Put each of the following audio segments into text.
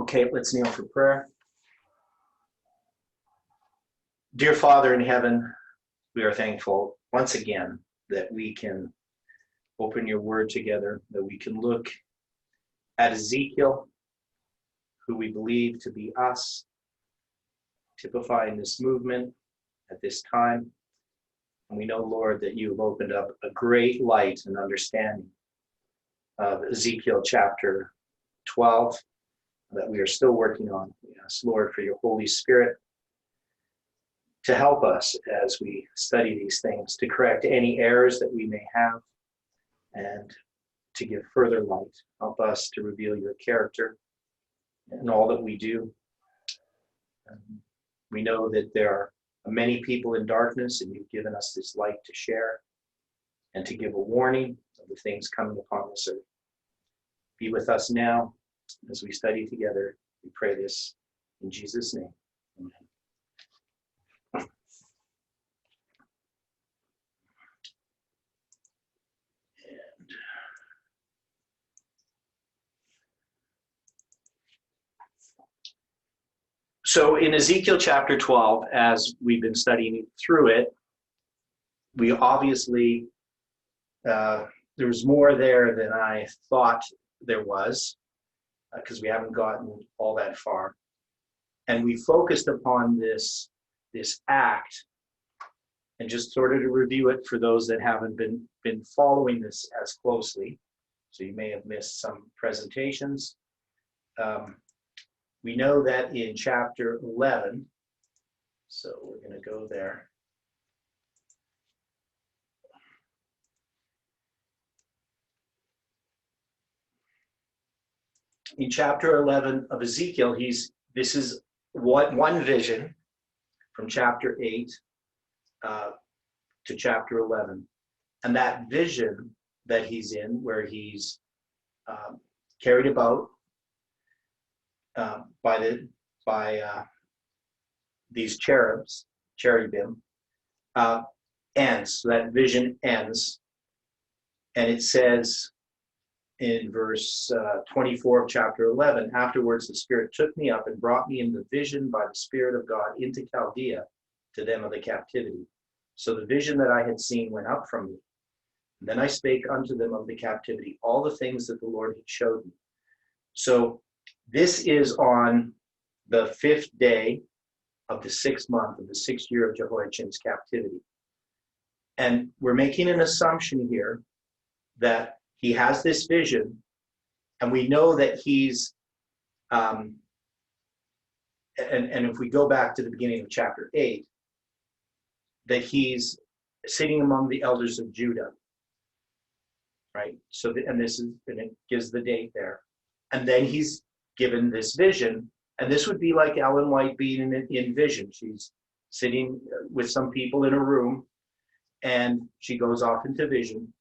Okay, let's kneel for prayer. Dear Father in heaven, we are thankful once again that we can open your word together, that we can look at Ezekiel, who we believe to be us, typifying this movement at this time. And we know, Lord, that you have opened up a great light and understanding of Ezekiel chapter 12 that we are still working on. We ask, Lord, for your Holy Spirit to help us as we study these things, to correct any errors that we may have, and to give further light. Help us to reveal your character in all that we do. We know that there are many people in darkness, and you've given us this light to share and to give a warning of the things coming upon this earth. Be with us now as we study together. We pray this in Jesus' name. Amen. So in Ezekiel chapter 12, as we've been studying through it, we obviously, there's more there than I thought there was, because we haven't gotten all that far. And we focused upon this act, and just sort of to review it for those that haven't been following this as closely. So you may have missed some presentations. We know that in chapter 11, so we're going to go there. In chapter 11 of Ezekiel, this is one vision from chapter 8 to chapter 11. And that vision that he's in, where he's carried about by these cherubim, ends. So that vision ends, and it says in verse 24 of chapter 11, afterwards the Spirit took me up and brought me in the vision by the Spirit of God into Chaldea, to them of the captivity. So the vision that I had seen went up from me. And then I spake unto them of the captivity all the things that the Lord had showed me. So this is on the 5th day of the 6th month of the 6th year of Jehoiachin's captivity. And we're making an assumption here that he has this vision, and we know that he's, and if we go back to the beginning of chapter 8, that he's sitting among the elders of Judah, right? So, and it gives the date there. And then he's given this vision, and this would be like Ellen White being in vision. She's sitting with some people in a room, and she goes off into vision.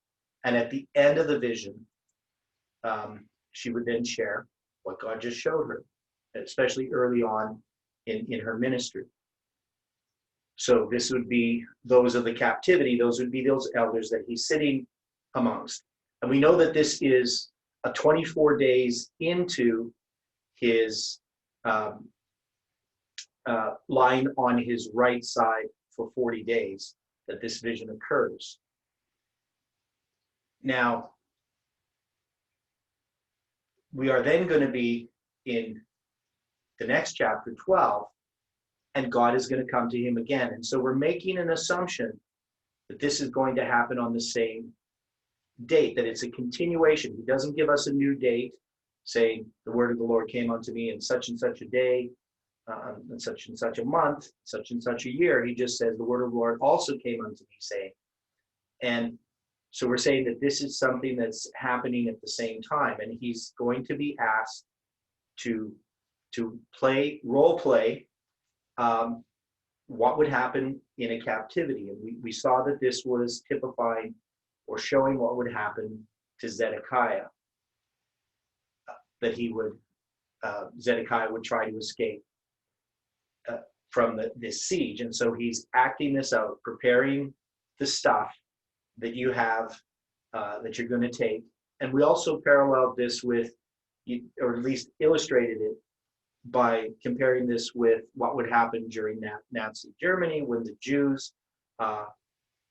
And at the end of the vision, she would then share what God just showed her, especially early on in her ministry. So this would be those of the captivity. Those would be those elders that he's sitting amongst. And we know that this is 24 days into his lying on his right side for 40 days that this vision occurs. Now, we are then going to be in the next chapter 12, and God is going to come to him again. And so we're making an assumption that this is going to happen on the same date, that it's a continuation. He doesn't give us a new date saying the word of the Lord came unto me in such and such a day, and such a month, such and such a year. He just says the word of the Lord also came unto me, saying. And so we're saying that this is something that's happening at the same time, and he's going to be asked to role play what would happen in a captivity. And we saw that this was typifying or showing what would happen to Zedekiah, that Zedekiah would try to escape from this siege. And so he's acting this out, preparing the stuff that you have, that you're going to take. And we also paralleled this with, or at least illustrated it by comparing this with what would happen during Nazi Germany when the Jews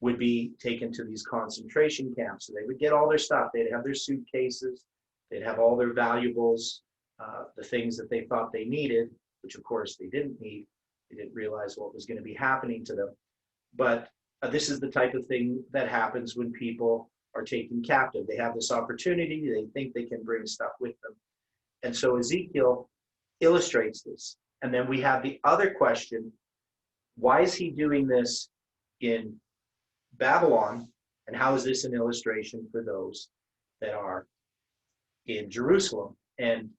would be taken to these concentration camps. So they would get all their stuff. They'd have their suitcases. They'd have all their valuables, the things that they thought they needed, which of course they didn't need. They didn't realize what was going to be happening to them. But this is the type of thing that happens when people are taken captive. They have this opportunity. They think they can bring stuff with them. And so Ezekiel illustrates this. And then we have the other question, why is he doing this in Babylon? And how is this an illustration for those that are in Jerusalem? And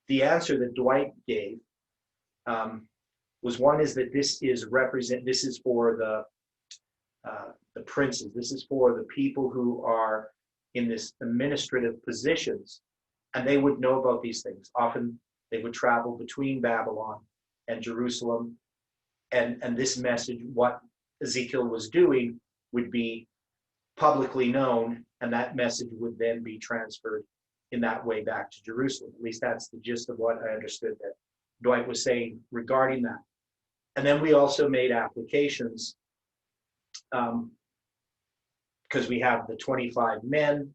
the answer that Dwight gave was one is that this is for the princes. This is for the people who are in this administrative positions, and they would know about these things. Often they would travel between Babylon and Jerusalem, and this message, what Ezekiel was doing, would be publicly known, and that message would then be transferred in that way back to Jerusalem. At least that's the gist of what I understood that Dwight was saying regarding that. And then we also made applications because we have the 25 men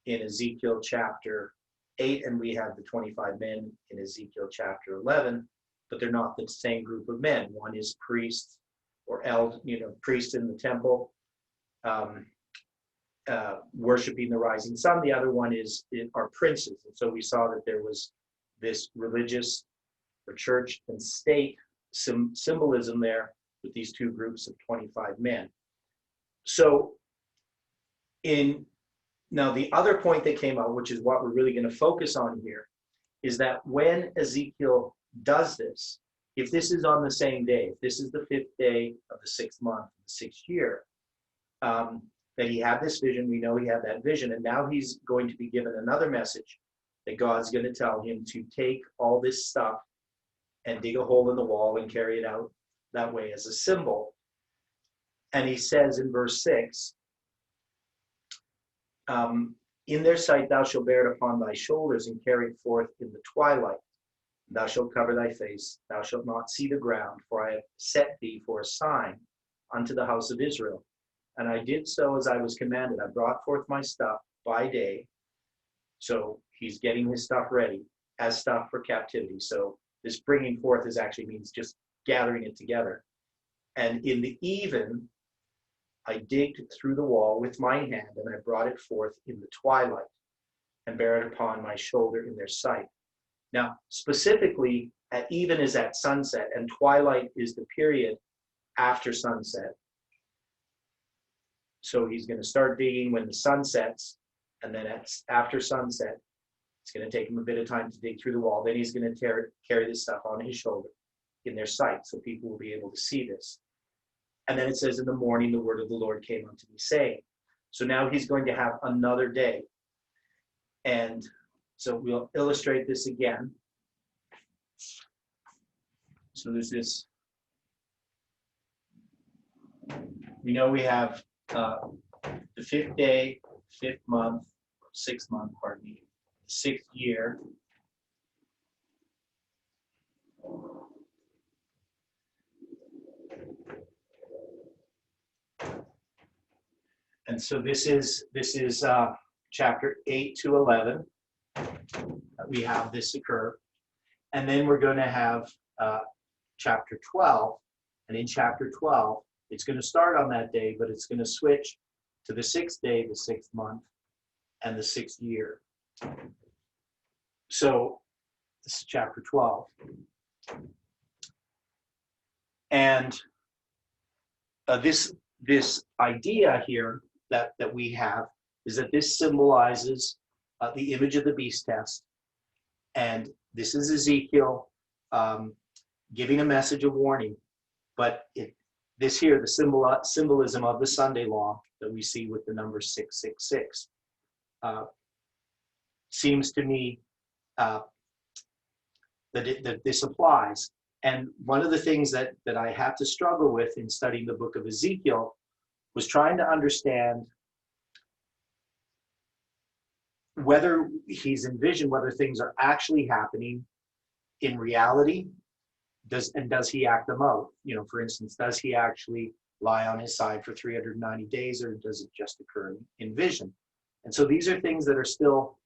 in Ezekiel chapter 8, and we have the 25 men in Ezekiel chapter 11, but they're not the same group of men. One is priests or priests in the temple, worshiping the rising sun. The other one are princes. And so we saw that there was this religious or church and state symbolism there with these two groups of 25 men. So now the other point that came out, which is what we're really going to focus on here, is that when Ezekiel does this, if this is on the same day, if this is the 5th day of the 6th month, the 6th year, that he had this vision, we know he had that vision, and now he's going to be given another message that God's going to tell him to take all this stuff and dig a hole in the wall and carry it out that way as a symbol. And he says in verse 6, in their sight thou shalt bear it upon thy shoulders and carry it forth in the twilight. Thou shalt cover thy face, thou shalt not see the ground, for I have set thee for a sign unto the house of Israel. And I did so as I was commanded. I brought forth my stuff by day. So he's getting his stuff ready as stuff for captivity. So this bringing forth actually means just gathering it together. And in the even, I digged through the wall with my hand, and I brought it forth in the twilight, and bare it upon my shoulder in their sight. Now, specifically, at even is at sunset, and twilight is the period after sunset. So he's going to start digging when the sun sets, and then after sunset, it's going to take him a bit of time to dig through the wall. Then he's going to carry this stuff on his shoulder in their sight, so people will be able to see this. And then it says, in the morning, the word of the Lord came unto me, saying. So now he's going to have another day. And so we'll illustrate this again. So there's this. We know we have the 5th day, 5th month, 6th month, pardon me, 6th year. And so this is chapter 8 to 11. We have this occur. And then we're going to have chapter 12. And in chapter 12, it's going to start on that day, but it's going to switch to the 6th day, the 6th month, and the 6th year. So this is chapter 12. And this idea here that we have is that this symbolizes the image of the beast test. And this is Ezekiel giving a message of warning. But this here, the symbolism of the Sunday law that we see with the number 666, seems to me that this applies. And one of the things that I had to struggle with in studying the book of Ezekiel was trying to understand whether he's envisioned whether things are actually happening in reality? Does he act them out? You know, for instance, does he actually lie on his side for 390 days, or does it just occur in vision? And so these are things that are still,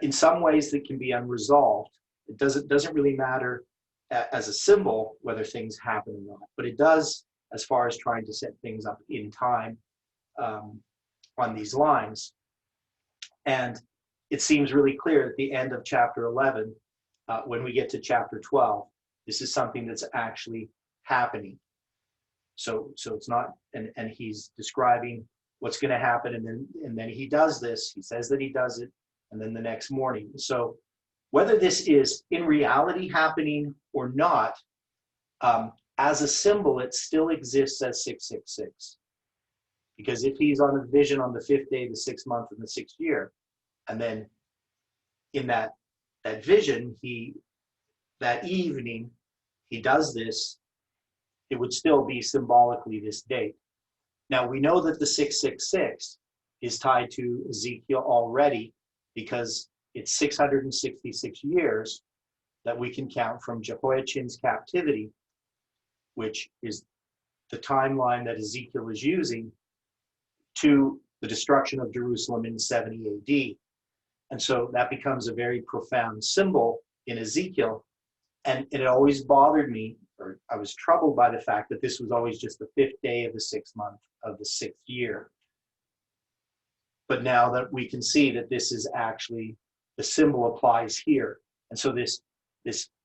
in some ways, that can be unresolved. It doesn't really matter as a symbol whether things happen or not, but it does as far as trying to set things up in time on these lines. And it seems really clear at the end of chapter 11, when we get to chapter 12, this is something that's actually happening. So it's not, and he's describing what's going to happen, and then he does this. He says that he does it, and then the next morning. So whether this is in reality happening or not, as a symbol, it still exists as 666. Because if he's on a vision on the 5th day, the 6th month, and the 6th year, and then in that vision, that evening, he does this, it would still be symbolically this date. Now, we know that the 666 is tied to Ezekiel already, because it's 666 years that we can count from Jehoiachin's captivity, which is the timeline that Ezekiel is using, to the destruction of Jerusalem in 70 AD. And so that becomes a very profound symbol in Ezekiel. And it always bothered me, or I was troubled by the fact that this was always just the 5th day of the 6th month of the 6th year. But now that we can see that this is actually, the symbol applies here. And so this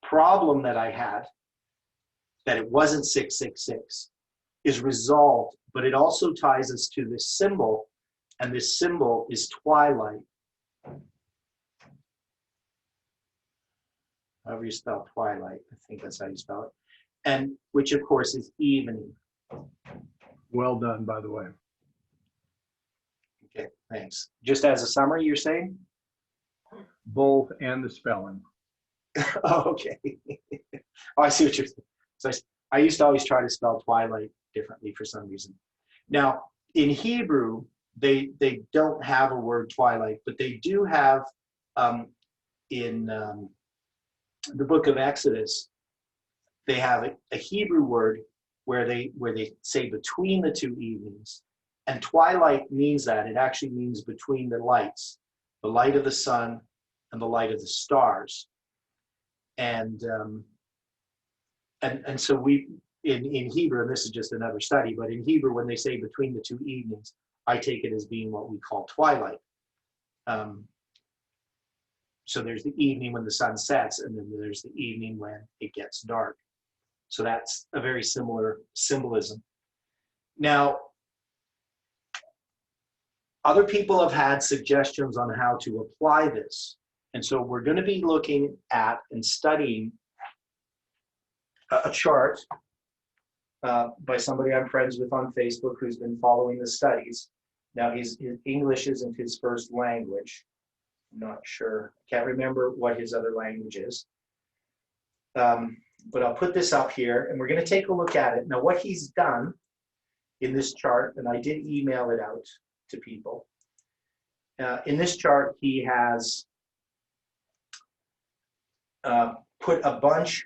problem that I had, that it wasn't 666, is resolved, but it also ties us to this symbol, and this symbol is twilight. However you spell twilight, I think that's how you spell it. And which, of course, is evening. Well done, by the way. Okay, thanks. Just as a summary, you're saying? Both and the spelling. Oh, okay. Oh, I see what you're saying. So I used to always try to spell twilight differently for some reason. Now, in Hebrew, they don't have a word twilight, but they do have in the book of Exodus, they have a Hebrew word where they say between the two evenings. And twilight means that. It actually means between the lights, the light of the sun and the light of the stars. And so we, in Hebrew, and this is just another study, but in Hebrew, when they say between the two evenings, I take it as being what we call twilight. So there's the evening when the sun sets, and then there's the evening when it gets dark. So that's a very similar symbolism. Now, other people have had suggestions on how to apply this. And so we're going to be looking at and studying a chart by somebody I'm friends with on Facebook who's been following the studies. Now, his English isn't his first language. I'm not sure. I can't remember what his other language is. But I'll put this up here, and we're going to take a look at it. Now, what he's done in this chart, and I did email it out to people. In this chart, he has put a bunch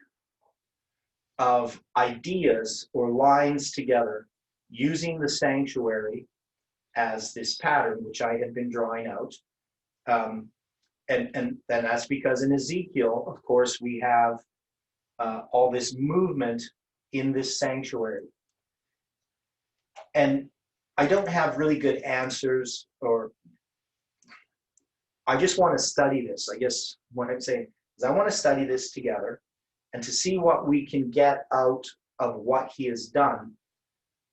of ideas or lines together using the sanctuary as this pattern, which I had been drawing out. And that's because in Ezekiel, of course, we have all this movement in this sanctuary. And I don't have really good answers, or I just want to study this. I guess what I'm saying is I want to study this together and to see what we can get out of what he has done.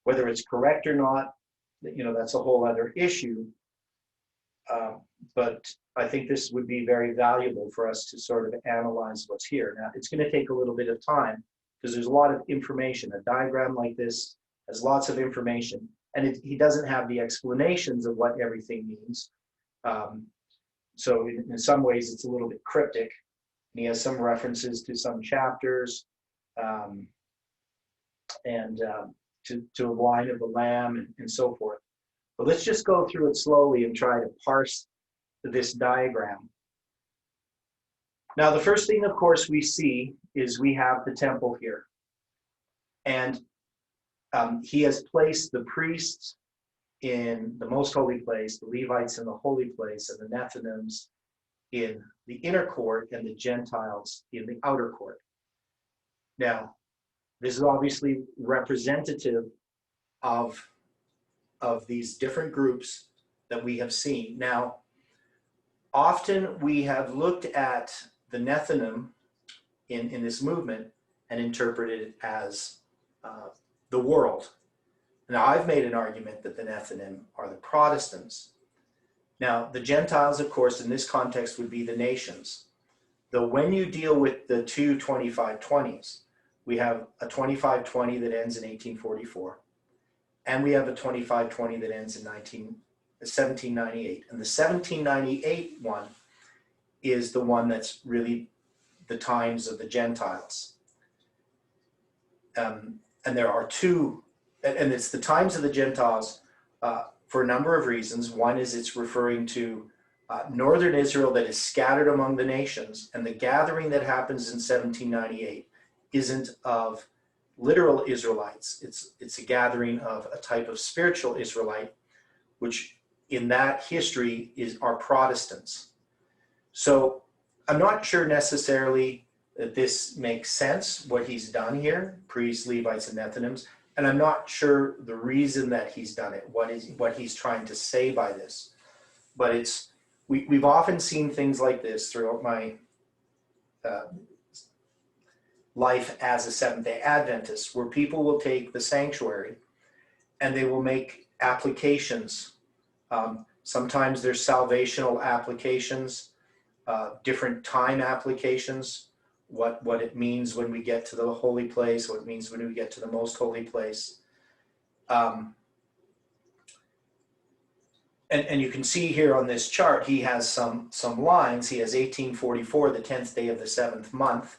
Whether it's correct or not, you know, that's a whole other issue. But I think this would be very valuable for us to sort of analyze what's here. Now, it's going to take a little bit of time because there's a lot of information. A diagram like this has lots of information, and he doesn't have the explanations of what everything means. So in some ways, it's a little bit cryptic. And he has some references to some chapters and to a line of the Lamb and so forth. But let's just go through it slowly and try to parse this diagram. Now, the first thing, of course, we see is we have the temple here. And he has placed the priests in the most holy place, the Levites in the holy place, and the Nethinims in the inner court, and the Gentiles in the outer court. Now, this is obviously representative of these different groups that we have seen. Now, often we have looked at the Nethinim in this movement and interpreted it as the world. Now, I've made an argument that the Nethinim are the Protestants. Now, the Gentiles, of course, in this context would be the nations. Though when you deal with the two 2520s, we have a 2520 that ends in 1844, and we have a 2520 that ends in 1798. And the 1798 one is the one that's really the times of the Gentiles. And there are two, and it's the times of the Gentiles for a number of reasons. One is it's referring to northern Israel that is scattered among the nations, and the gathering that happens in 1798 isn't of literal Israelites. It's a gathering of a type of spiritual Israelite, which in that history are Protestants. So I'm not sure necessarily that this makes sense, what he's done here, priests, Levites, and Nethinims, and I'm not sure the reason that he's done it, what he's trying to say by this. But we've often seen things like this throughout my life as a Seventh-day Adventist, where people will take the sanctuary and they will make applications. Sometimes there's salvational applications, different time applications, what it means when we get to the holy place, what it means when we get to the most holy place. And you can see here on this chart, he has some lines. He has 1844, the 10th day of the 7th month.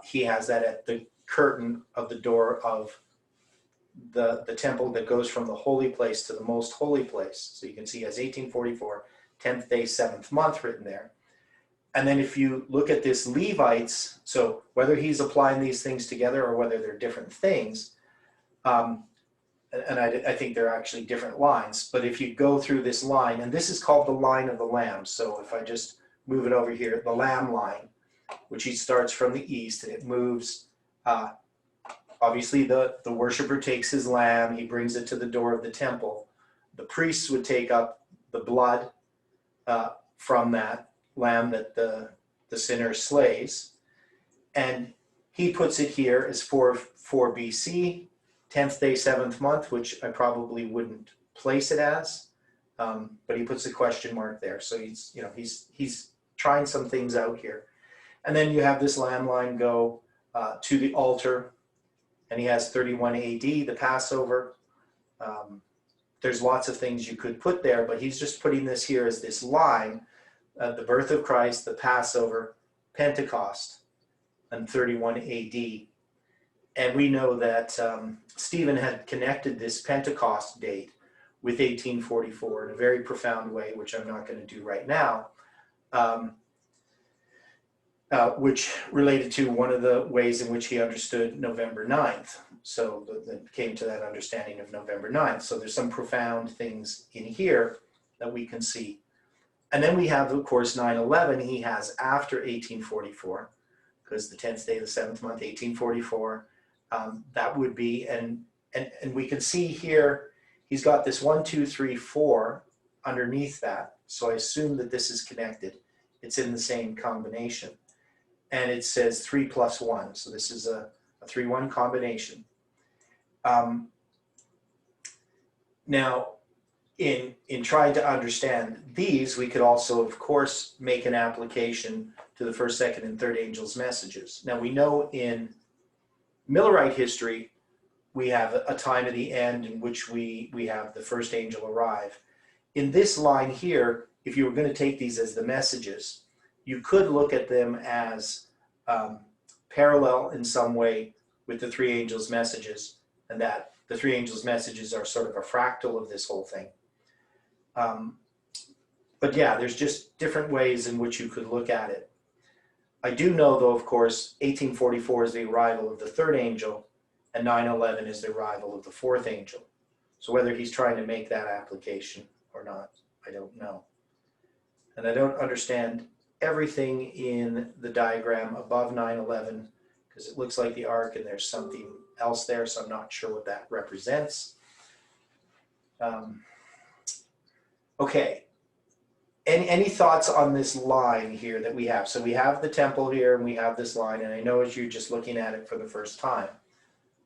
He has that at the curtain of the door of the temple that goes from the holy place to the most holy place. So you can see he has 1844, 10th day, 7th month written there. And then if you look at this Levites, so whether he's applying these things together or whether they're different things, and I think they're actually different lines, but if you go through this line, and this is called the line of the Lamb. So if I just move it over here, the Lamb line, which he starts from the east, and it moves, obviously the worshiper takes his lamb, he brings it to the door of the temple. The priests would take up the blood from that lamb that the sinner slays, and he puts it here as 4 BC, 10th day, 7th month, which I probably wouldn't place it as, but he puts a question mark there. So he's trying some things out here. And then you have this lamb line go to the altar, and he has 31 AD, the Passover. There's lots of things you could put there, but he's just putting this here as this line, the birth of Christ, the Passover, Pentecost, and 31 AD. And we know that Stephen had connected this Pentecost date with 1844 in a very profound way, which I'm not going to do right now, which related to one of the ways in which he understood November 9th. So that came to that understanding of November 9th. So there's some profound things in here that we can see. And then we have, of course, 9/11 he has after 1844, because the 10th day of the 7th month, 1844, that would be, and we can see here, he's got this 1, 2, 3, 4 underneath that. So I assume that this is connected. It's in the same combination. And it says 3 plus 1. So this is a 3-1 combination. Now, in trying to understand these, we could also, of course, make an application to the first, second, and third angels' messages. Now, we know in Millerite history, we have a time at the end in which we have the first angel arrive. In this line here, if you were going to take these as the messages, you could look at them as parallel in some way with the three angels' messages, and that the three angels' messages are sort of a fractal of this whole thing. But yeah, there's just different ways in which you could look at it. I do know, though, of course, 1844 is the arrival of the third angel, and 9/11 is the arrival of the fourth angel. So whether he's trying to make that application or not, I don't know. And I don't understand everything in the diagram above 9/11 because it looks like the ark and there's something else there, so I'm not sure what that represents. Okay. Any thoughts on this line here that we have? So we have the temple here and we have this line, and I know as you're just looking at it for the first time,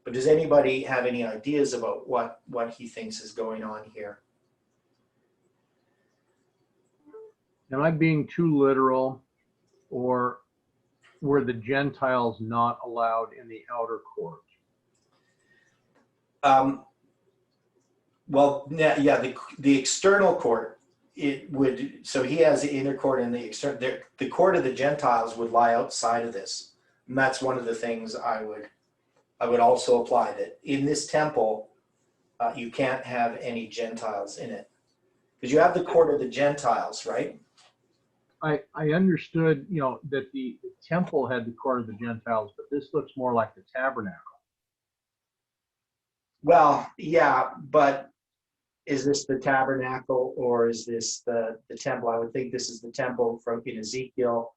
but does anybody have any ideas about what he thinks is going on here? Am I being too literal, or were the Gentiles not allowed in the outer court? Well, yeah, the external court, it would, so he has the inner court and the external, the court of the Gentiles would lie outside of this. And that's one of the things I would also apply, that in this temple, you can't have any Gentiles in it. Because you have the court of the Gentiles, right? I understood, that the temple had the court of the Gentiles, but this looks more like the tabernacle. Well, yeah, but is this the tabernacle or is this the temple? I would think this is the temple from in Ezekiel,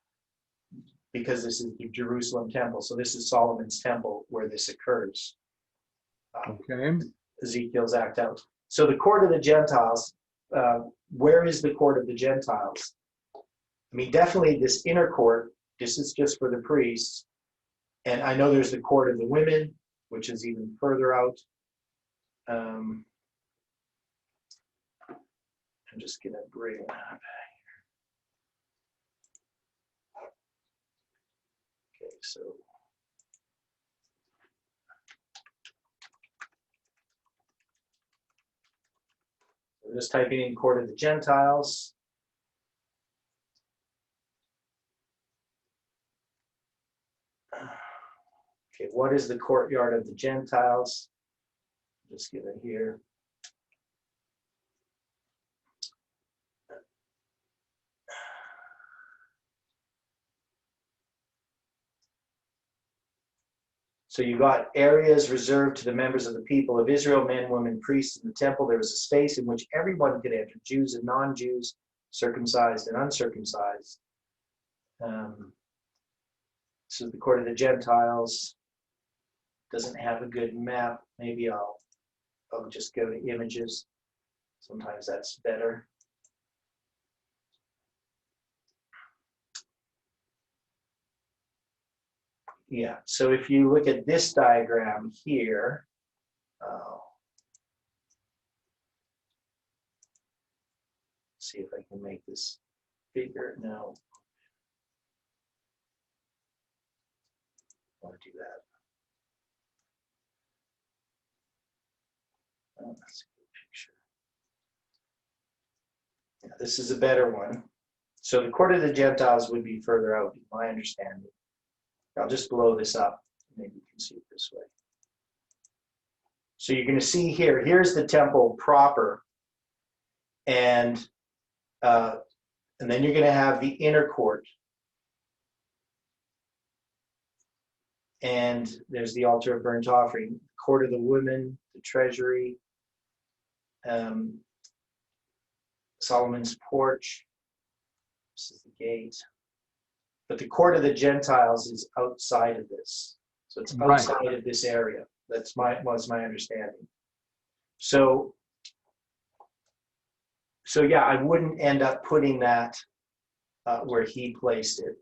because this is the Jerusalem temple. So this is Solomon's temple where this occurs. Okay. Ezekiel's act out. So the court of the Gentiles, where is the court of the Gentiles? I mean, definitely this inner court, this is just for the priests. And I know there's the court of the women, which is even further out. I'm just going to bring that up. Okay, so I'm just typing in court of the Gentiles. Okay, what is the courtyard of the Gentiles? Just give it here. So you got areas reserved to the members of the people of Israel, men, women, priests in the temple. There was a space in which everyone could enter, Jews and non-Jews, circumcised and uncircumcised. So the court of the Gentiles doesn't have a good map. Maybe I'll just go to images. Sometimes that's better. Yeah, so if you look at this diagram here, see if I can make this bigger. No. I want to do that. Oh, that's a good picture. Yeah, this is a better one. So the court of the Gentiles would be further out, in my understanding. I'll just blow this up. Maybe you can see it this way. So you're going to see here, here's the temple proper. And then you're going to have the inner court. And there's the altar of burnt offering, court of the women, the treasury, Solomon's porch. This is the gate. But the court of the Gentiles is outside of this. So it's outside of this area. Was my understanding. So yeah, I wouldn't end up putting that where he placed it.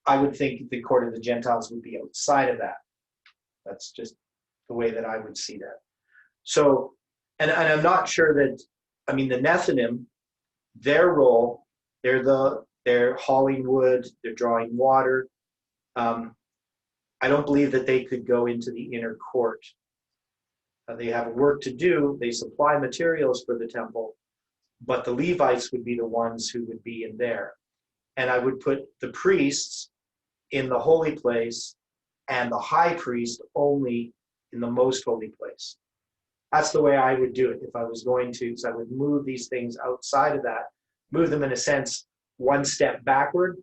I would think the court of the Gentiles would be outside of that. That's just the way that I would see that. So, and I'm not sure that, I mean, the Nethinim, their role, they're hauling wood, they're drawing water. I don't believe that they could go into the inner court. They have work to do. They supply materials for the temple, but the Levites would be the ones who would be in there. And I would put the priests in the holy place and the high priest only in the most holy place. That's the way I would do it if I was going to. So I would move these things outside of that, move them in a sense one step backward,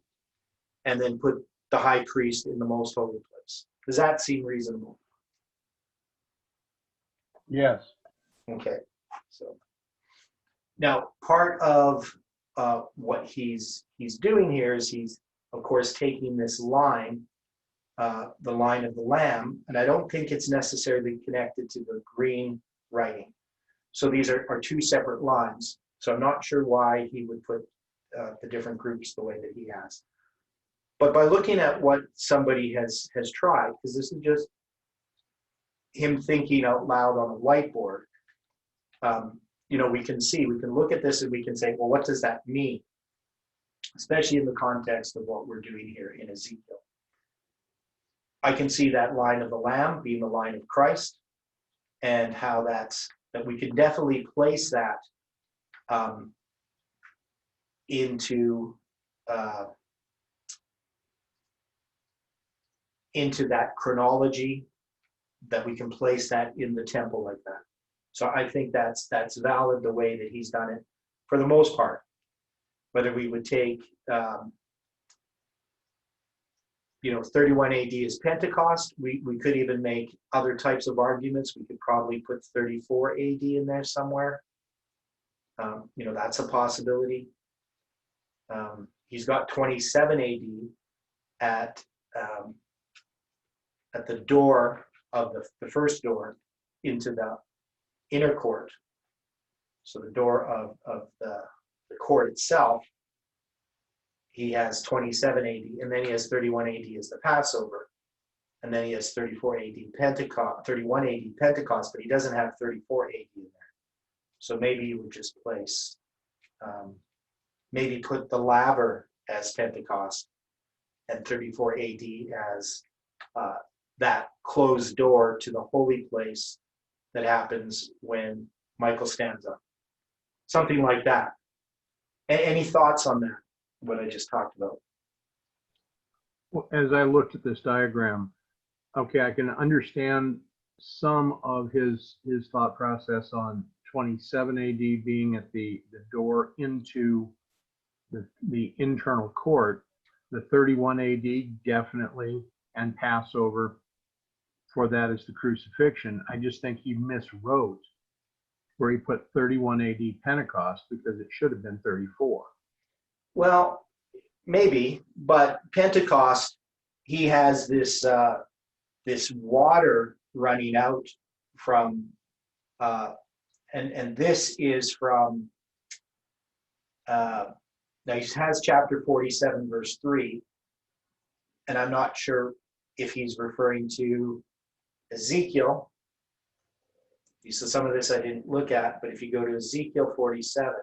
and then put the high priest in the most holy place. Does that seem reasonable? Yes. Okay. So now part of what he's doing here is he's of course taking this line, the line of the Lamb, and I don't think it's necessarily connected to the green writing. So these are two separate lines. So I'm not sure why he would put the different groups the way that he has. But by looking at what somebody has tried, because this is just him thinking out loud on a whiteboard, we can look at this and we can say, well, what does that mean? Especially in the context of what we're doing here in Ezekiel. I can see that line of the Lamb being the line of Christ, and how that we can definitely place that into that chronology, that we can place that in the temple like that. So I think that's valid the way that he's done it for the most part. Whether we would take 31 AD is Pentecost. We could even make other types of arguments. We could probably put 34 AD in there somewhere. That's a possibility. He's got 27 AD at the door of the first door into the inner court. So the door of the court itself, he has 27 AD, and then he has 31 AD as the Passover, and then he has 34 AD Pentecost, 31 AD Pentecost, but he doesn't have 34 AD in there. So maybe you would just place, maybe put the laver as Pentecost, and 34 AD as that closed door to the holy place that happens when Michael stands up. Something like that. Any thoughts on that, what I just talked about? Well, as I looked at this diagram, okay, I can understand some of his thought process on 27 AD being at the door into the internal court. The 31 AD definitely, and Passover, for that is the crucifixion. I just think he miswrote where he put 31 AD Pentecost, because it should have been 34. Well, maybe, but Pentecost, he has this water running out from, and this is from, now he has chapter 47, verse 3, and I'm not sure if he's referring to Ezekiel. So some of this I didn't look at, but if you go to Ezekiel 47,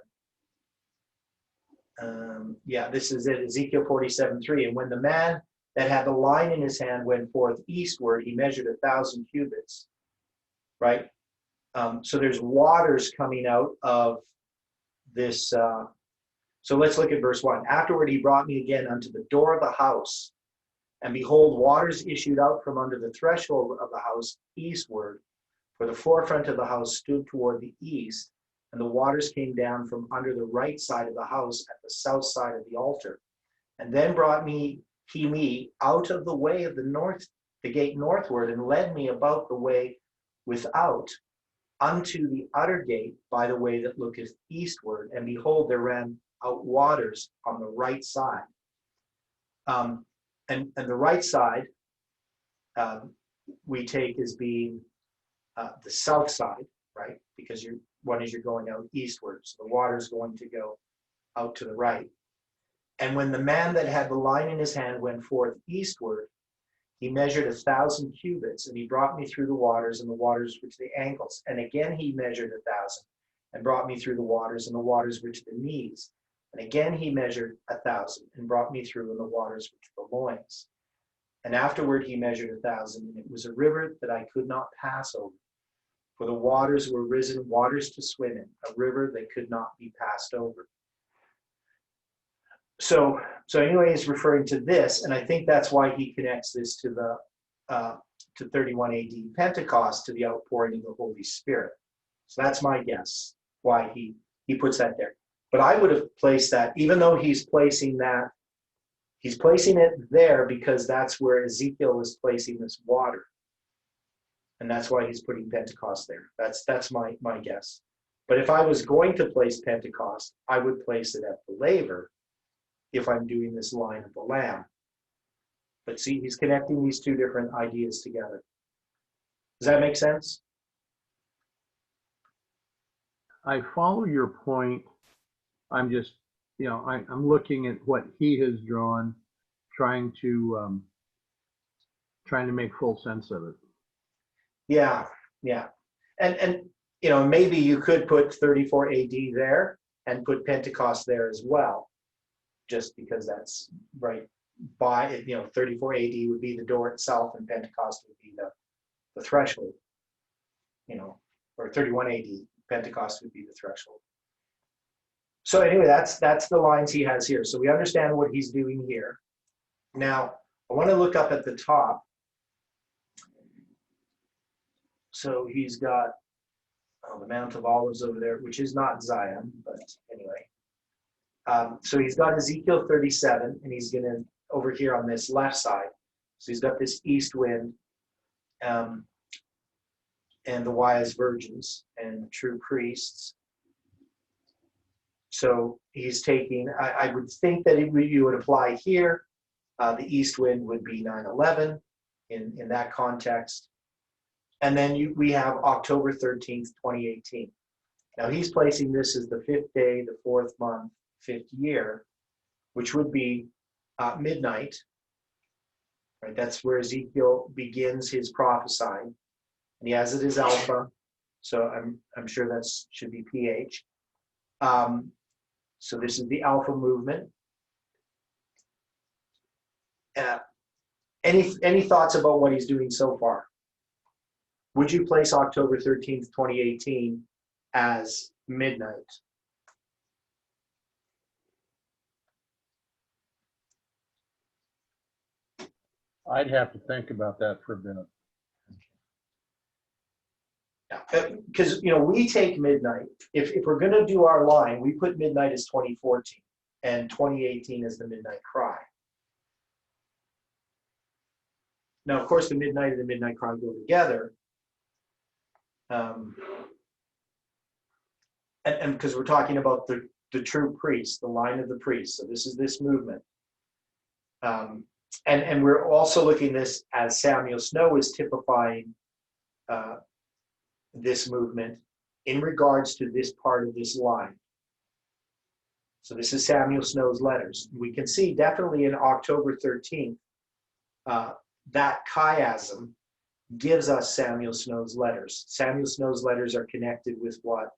this is it, Ezekiel 47:3. And when the man that had the line in his hand went forth eastward, he measured 1,000 cubits, right? So there's waters coming out of this. So let's look at verse 1. Afterward, he brought me again unto the door of the house, and behold, waters issued out from under the threshold of the house eastward, for the forefront of the house stood toward the east, and the waters came down from under the right side of the house at the south side of the altar. And then brought me out of the way of the gate northward, and led me about the way without unto the utter gate by the way that looketh eastward. And behold, there ran out waters on the right side. And the right side we take as being the south side, right? Because you're going out eastward, so the water is going to go out to the right. And when the man that had the line in his hand went forth eastward, he measured 1,000 cubits, and he brought me through the waters, and the waters were to the ankles. And again he measured 1,000, and brought me through the waters, and the waters were to the knees. And again he measured 1,000, and brought me through, and the waters were to the loins. And afterward he measured 1,000, and it was a river that I could not pass over. For the waters were risen, waters to swim in, a river that could not be passed over. So anyway, he's referring to this, and I think that's why he connects this to the to 31 AD Pentecost, to the outpouring of the Holy Spirit. So that's my guess why he puts that there. But I would have placed that, even though he's placing that He's placing it there because that's where Ezekiel is placing this water. And that's why he's putting Pentecost there. That's my guess. But if I was going to place Pentecost, I would place it at the laver if I'm doing this line of the Lamb. But see, he's connecting these two different ideas together. Does that make sense? I follow your point. I'm just, I'm looking at what he has drawn, trying to make full sense of it. Yeah. And maybe you could put 34 AD there and put Pentecost there as well, just because that's right by, 34 AD would be the door itself and Pentecost would be the threshold, or 31 AD, Pentecost would be the threshold. So anyway, that's the lines he has here. So we understand what he's doing here. Now, I want to look up at the top. So he's got the Mount of Olives over there, which is not Zion, but anyway. So he's got Ezekiel 37, and he's going to, over here on this left side, so he's got this east wind, and the wise virgins, and the true priests. So he's taking, I would think that you would apply here, the east wind would be 9/11 in that context. And then we have October 13th, 2018. Now he's placing this as the 5th day, the 4th month, 5th year, which would be midnight. Right, that's where Ezekiel begins his prophesying, and he has it as alpha. So I'm sure that should be PH. So this is the alpha movement. Any thoughts about what he's doing so far? Would you place October 13th, 2018 as midnight? I'd have to think about that for a minute. Because we take midnight. If we're going to do our line, we put midnight as 2014 and 2018 as the midnight cry. Now, of course, the midnight and the midnight cry go together. And because we're talking about the true priest, the line of the priest. So this is this movement. And we're also looking at this as Samuel Snow is typifying this movement in regards to this part of this line. So this is Samuel Snow's letters. We can see definitely in October 13th, that chiasm gives us Samuel Snow's letters. Samuel Snow's letters are connected with what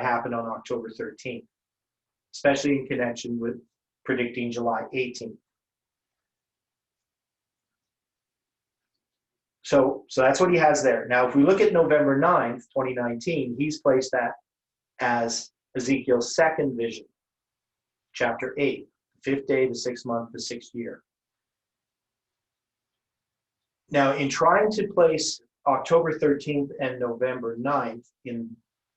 happened on October 13th, especially in connection with predicting July 18th. So that's what he has there. Now, if we look at November 9th, 2019, he's placed that as Ezekiel's second vision, chapter 8, 5th day, the 6th month, the 6th year. Now, in trying to place October 13th and November 9th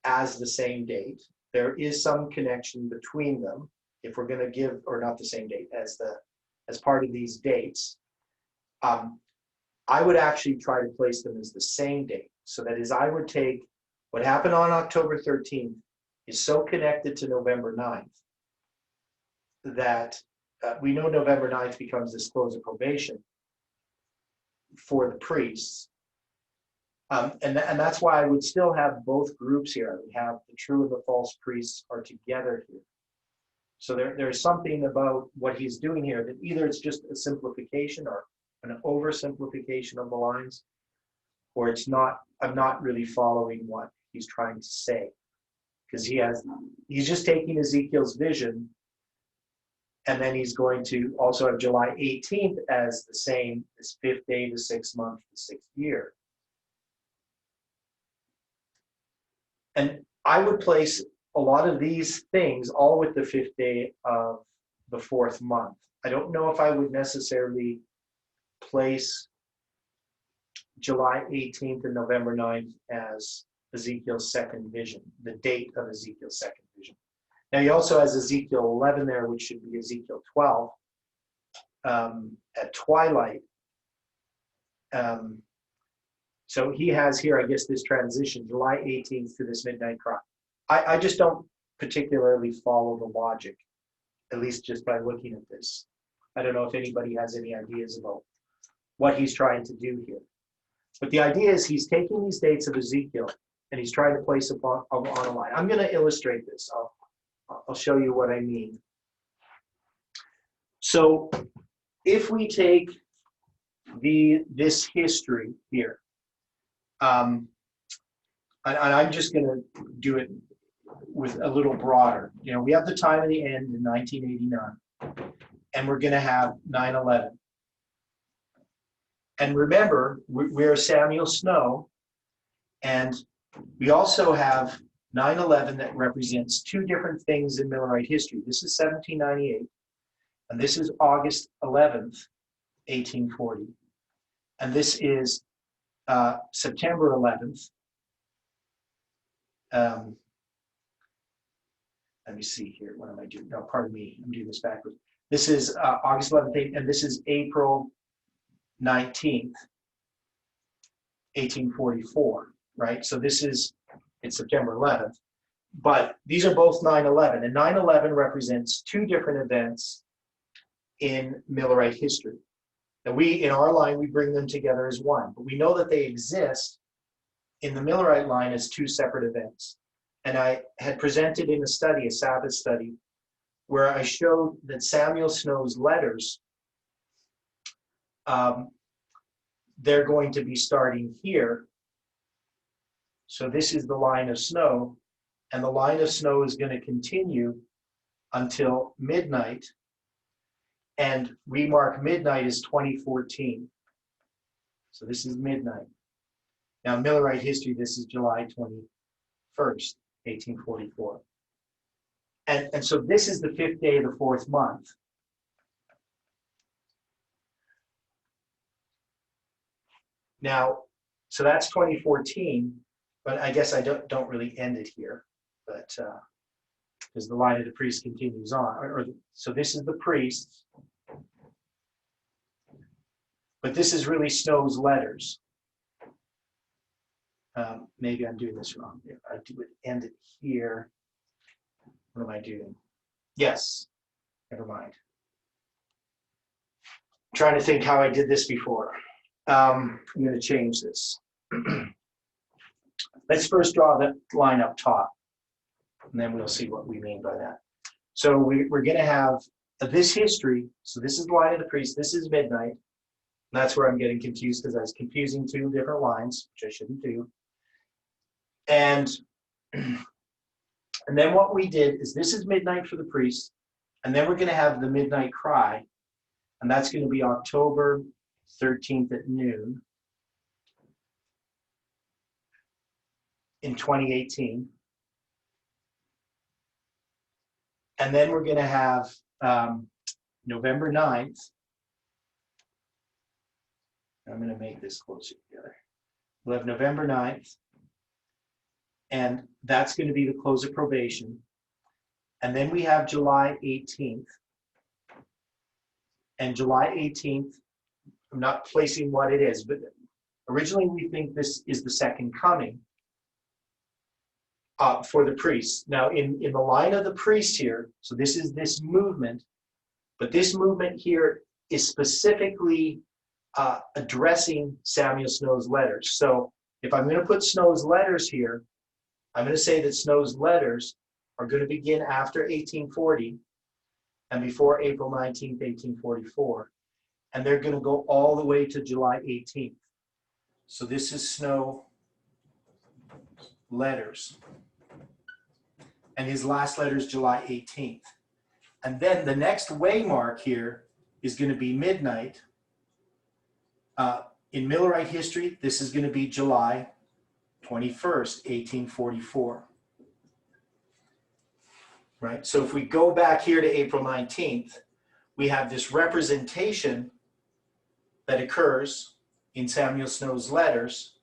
as the same date, there is some connection between them. If we're going to give, or not the same date, as part of these dates, I would actually try to place them as the same date. So that is, I would take what happened on October 13th is so connected to November 9th that we know November 9th becomes this close of probation for the priests. And that's why I would still have both groups here. I would have the true and the false priests are together here. So there's something about what he's doing here that either it's just a simplification or an oversimplification of the lines, or I'm not really following what he's trying to say. Because he's just taking Ezekiel's vision, and then he's going to also have July 18th as the same as 5th day, the 6th month, the 6th year. And I would place a lot of these things all with the 5th day of the 4th month. I don't know if I would necessarily place July 18th and November 9th as Ezekiel's second vision, the date of Ezekiel's second vision. Now he also has Ezekiel 11 there, which should be Ezekiel 12. at twilight. So he has here, I guess, this transition, July 18th to this midnight cry. I just don't particularly follow the logic, at least just by looking at this. I don't know if anybody has any ideas about what he's trying to do here. But the idea is he's taking these dates of Ezekiel and he's trying to place them on a line. I'm going to illustrate this. I'll show you what I mean. So if we take this history here, and I'm just going to do it with a little broader. You know, we have the time of the end in 1989, and we're going to have 9/11. And remember, we're Samuel Snow, and we also have 9/11 that represents two different things in Millerite history. This is 1798, and this is August 11th, 1840. And this is September 11th. Let me see here. What am I doing? No, pardon me. I'm doing this backwards. This is August 11th, and this is April 19th, 1844, right? So it's September 11th. But these are both 9/11, and 9/11 represents two different events in Millerite history. And in our line, we bring them together as one. But we know that they exist in the Millerite line as two separate events. And I had presented in a study, a Sabbath study, where I showed that Samuel Snow's letters, they're going to be starting here. So this is the line of snow, and the line of snow is going to continue until midnight. And we mark midnight as 2014. So this is midnight. Now, Millerite history, this is July 21st, 1844. And so this is the 5th day of the 4th month. Now, so that's 2014, but I guess I don't really end it here, but because the line of the priest continues on. So this is the priest, but this is really Snow's letters. Maybe I'm doing this wrong. I would end it here. What am I doing? Yes, never mind. I'm trying to think how I did this before. I'm going to change this. Let's first draw the line up top, and then we'll see what we mean by that. So we're going to have this history. So this is the line of the priest. This is midnight. And that's where I'm getting confused because I was confusing two different lines, which I shouldn't do. And then what we did is this is midnight for the priest, and then we're going to have the midnight cry, and that's going to be October 13th at noon in 2018. And then we're going to have November 9th. I'm going to make this closer together. We'll have November 9th. And that's going to be the close of probation. And then we have July 18th. And July 18th, I'm not placing what it is, but originally we think this is the second coming for the priest. Now, in the line of the priest here, so this is this movement, but this movement here is specifically addressing Samuel Snow's letters. So if I'm going to put Snow's letters here, I'm going to say that Snow's letters are going to begin after 1840 and before April 19th, 1844. And they're going to go all the way to July 18th. So this is Snow letters. And his last letter is July 18th. And then the next waymark here is going to be midnight. In Millerite history, this is going to be July 21st, 1844. Right? So if we go back here to April 19th, we have this representation that occurs in Samuel Snow's letters,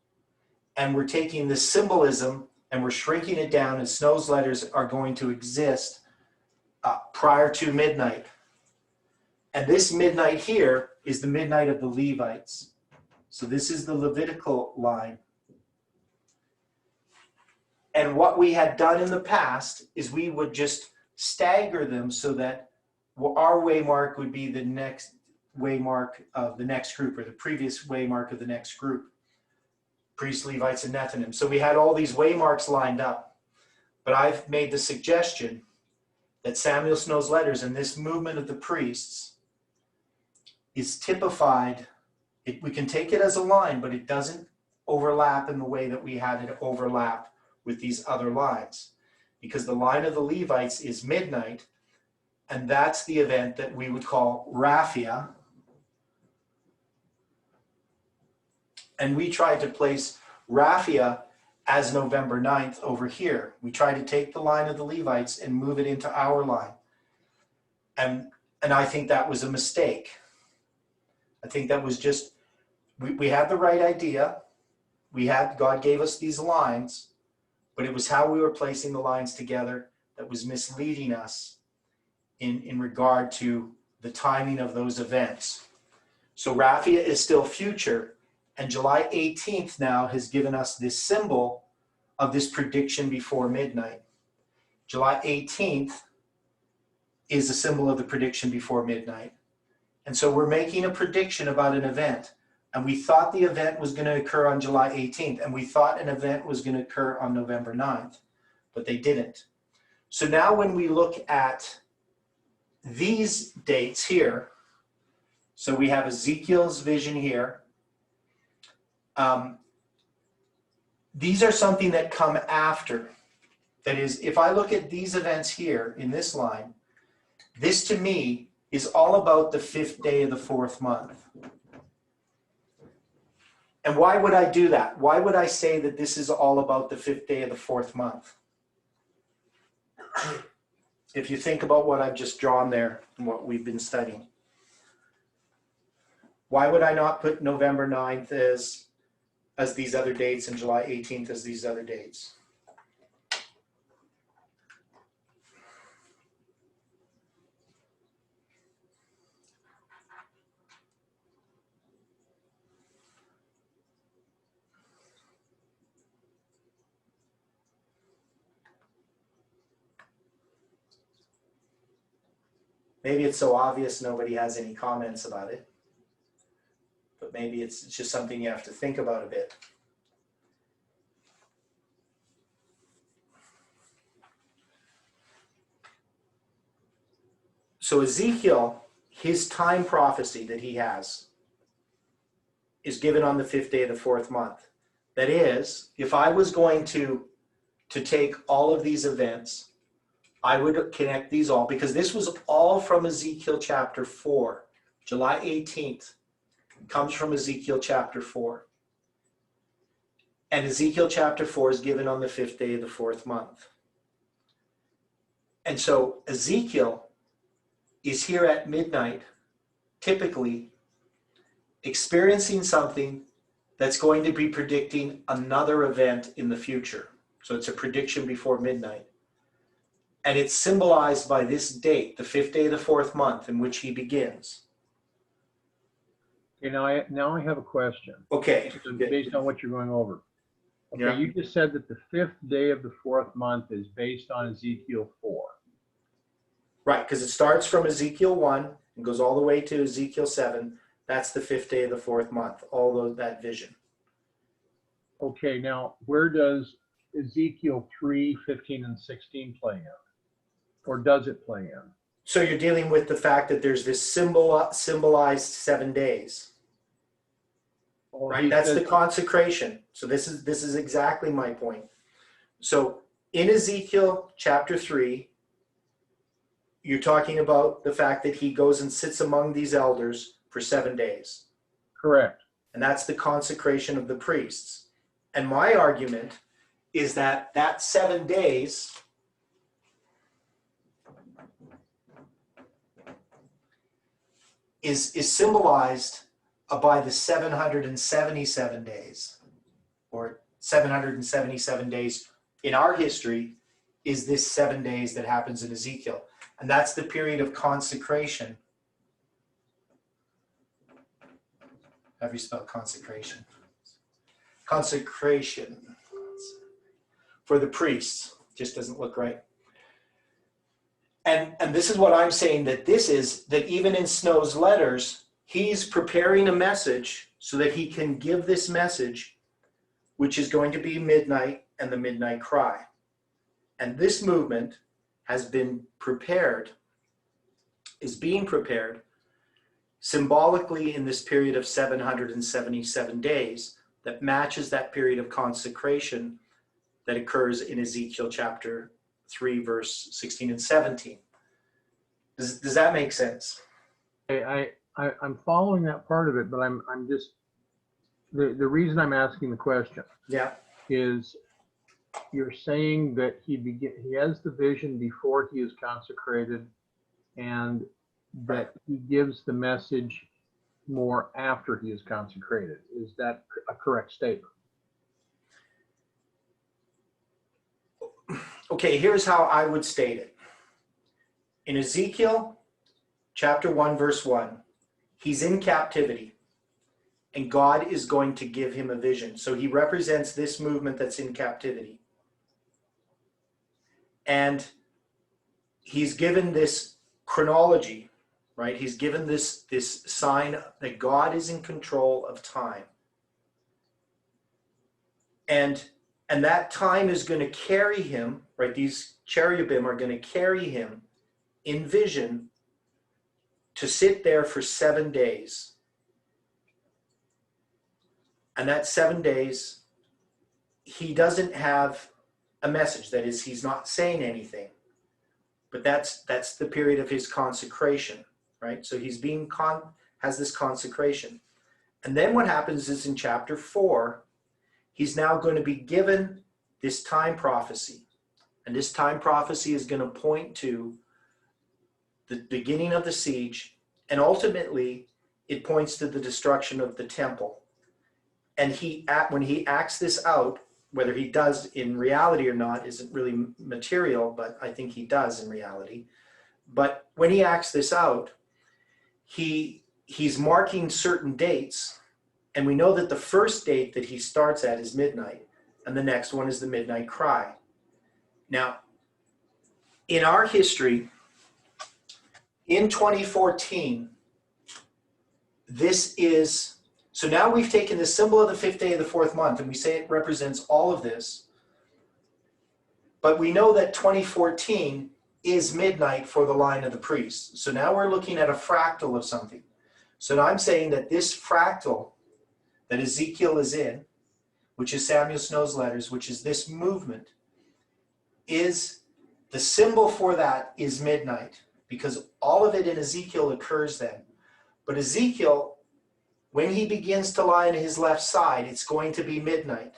and we're taking this symbolism and we're shrinking it down, and Snow's letters are going to exist prior to midnight. And this midnight here is the midnight of the Levites. So this is the Levitical line. And what we had done in the past is we would just stagger them so that our waymark would be the next waymark of the next group, or the previous waymark of the next group. Priests, Levites, and Nethinim. So we had all these waymarks lined up. But I've made the suggestion that Samuel Snow's letters and this movement of the priests is typified. We can take it as a line, but it doesn't overlap in the way that we had it overlap with these other lines. Because the line of the Levites is midnight, and that's the event that we would call Raphia. And we tried to place Raphia as November 9th over here. We tried to take the line of the Levites and move it into our line. And I think that was a mistake. I think that was just, we had the right idea. God gave us these lines, but it was how we were placing the lines together that was misleading us in regard to the timing of those events. So Raphia is still future, and July 18th now has given us this symbol of this prediction before midnight. July 18th is a symbol of the prediction before midnight. And so we're making a prediction about an event. And we thought the event was going to occur on July 18th. And we thought an event was going to occur on November 9th. But they didn't. So now when we look at these dates here, so we have Ezekiel's vision here. These are something that come after. That is, if I look at these events here in this line, this to me is all about the 5th day of the 4th month. And why would I do that? Why would I say that this is all about the 5th day of the 4th month? If you think about what I've just drawn there and what we've been studying. Why would I not put November 9th as these other dates and July 18th as these other dates? Maybe it's so obvious nobody has any comments about it, but maybe it's just something you have to think about a bit. So Ezekiel, his time prophecy that he has is given on the 5th day of the 4th month. That is, if I was going to take all of these events, I would connect these all, because this was all from Ezekiel chapter 4. July 18th comes from Ezekiel chapter 4. And Ezekiel chapter 4 is given on the 5th day of the 4th month. And so Ezekiel is here at midnight, typically experiencing something that's going to be predicting another event in the future. So it's a prediction before midnight. And it's symbolized by this date, the 5th day of the 4th month, in which he begins. Okay, now I have a question. Okay. Based on what you're going over. Okay, Yeah. you just said that the 5th day of the 4th month is based on Ezekiel 4. Right, because it starts from Ezekiel 1 and goes all the way to Ezekiel 7. That's the 5th day of the 4th month, that vision. Okay, now where does Ezekiel 3, 15, and 16 play in? Or does it play in? So you're dealing with the fact that there's this symbolized 7 days. Right, that's the consecration. So this is exactly my point. So in Ezekiel chapter 3, you're talking about the fact that he goes and sits among these elders for 7 days. Correct. And that's the consecration of the priests. And my argument is that 7 days is symbolized by the 777 days, or 777 days in our history is this 7 days that happens in Ezekiel. And that's the period of consecration How do you spell consecration? Consecration for the priests just doesn't look right. And this is what I'm saying, that this is, that even in Snow's letters, he's preparing a message so that he can give this message, which is going to be midnight and the midnight cry. And this movement has been prepared, is being prepared symbolically in this period of 777 days that matches that period of consecration that occurs in Ezekiel chapter 3, verse 16 and 17. Does that make sense? I'm following that part of it, but I'm just, the reason I'm asking the question is you're saying that he has the vision before he is consecrated, and that he gives the message more after he is consecrated. Is that a correct statement? Okay, here's how I would state it. In Ezekiel chapter 1, verse 1, he's in captivity, and God is going to give him a vision. So he represents this movement that's in captivity. And he's given this chronology, right? He's given this sign that God is in control of time. And that time is going to carry him, right? These cherubim are going to carry him in vision to sit there for 7 days. And that 7 days, he doesn't have a message. That is, he's not saying anything. But that's the period of his consecration, right? So he's has this consecration. And then what happens is in chapter 4, he's now going to be given this time prophecy. And this time prophecy is going to point to the beginning of the siege, and ultimately it points to the destruction of the temple. And when he acts this out, whether he does in reality or not isn't really material, but I think he does in reality. But when he acts this out, he's marking certain dates, and we know that the first date that he starts at is midnight, and the next one is the midnight cry. Now, in our history, in 2014, so now we've taken the symbol of the fifth day of the fourth month, and we say it represents all of this. But we know that 2014 is midnight for the line of the priests. So now we're looking at a fractal of something. So now I'm saying that this fractal that Ezekiel is in, which is Samuel Snow's letters, which is this movement, is the symbol for that is midnight, because all of it in Ezekiel occurs then. But Ezekiel, when he begins to lie on his left side, it's going to be midnight.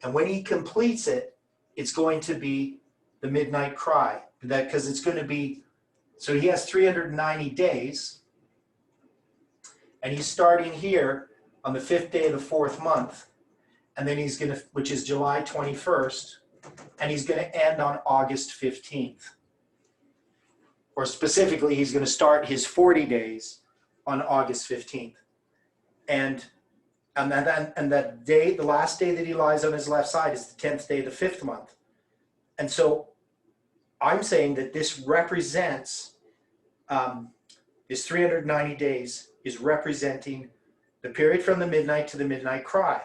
And when he completes it, it's going to be the midnight cry. Because it's going to be, so he has 390 days. And he's starting here on the fifth day of the fourth month. And then he's going to, which is July 21st. And he's going to end on August 15th. Or specifically, he's going to start his 40 days on August 15th. And that day, the last day that he lies on his left side is the 10th day of the fifth month. And so I'm saying that this represents, this 390 days is representing the period from the midnight to the midnight cry.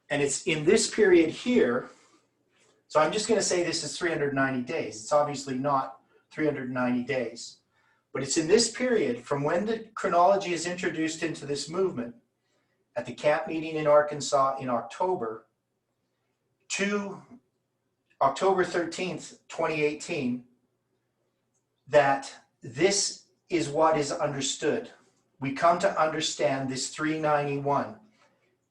And it's in this period here, so I'm just going to say this is 390 days. It's obviously not 390 days. But it's in this period from when the chronology is introduced into this movement at the camp meeting in Arkansas in October to October 13th, 2018, that this is what is understood. We come to understand this 391,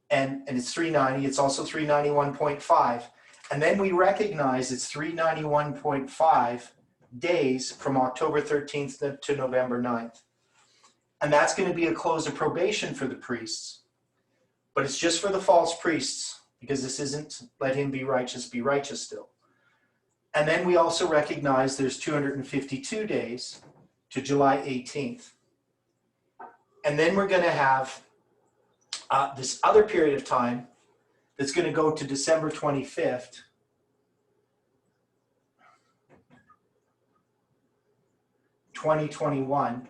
and it's 390, it's also 391.5, and then we recognize it's 391.5 days from October 13th to November 9th. And that's going to be a close of probation for the priests. But it's just for the false priests, because this isn't let him be righteous still. And then we also recognize there's 252 days to July 18th. And then we're going to have this other period of time that's going to go to December 25th, 2021,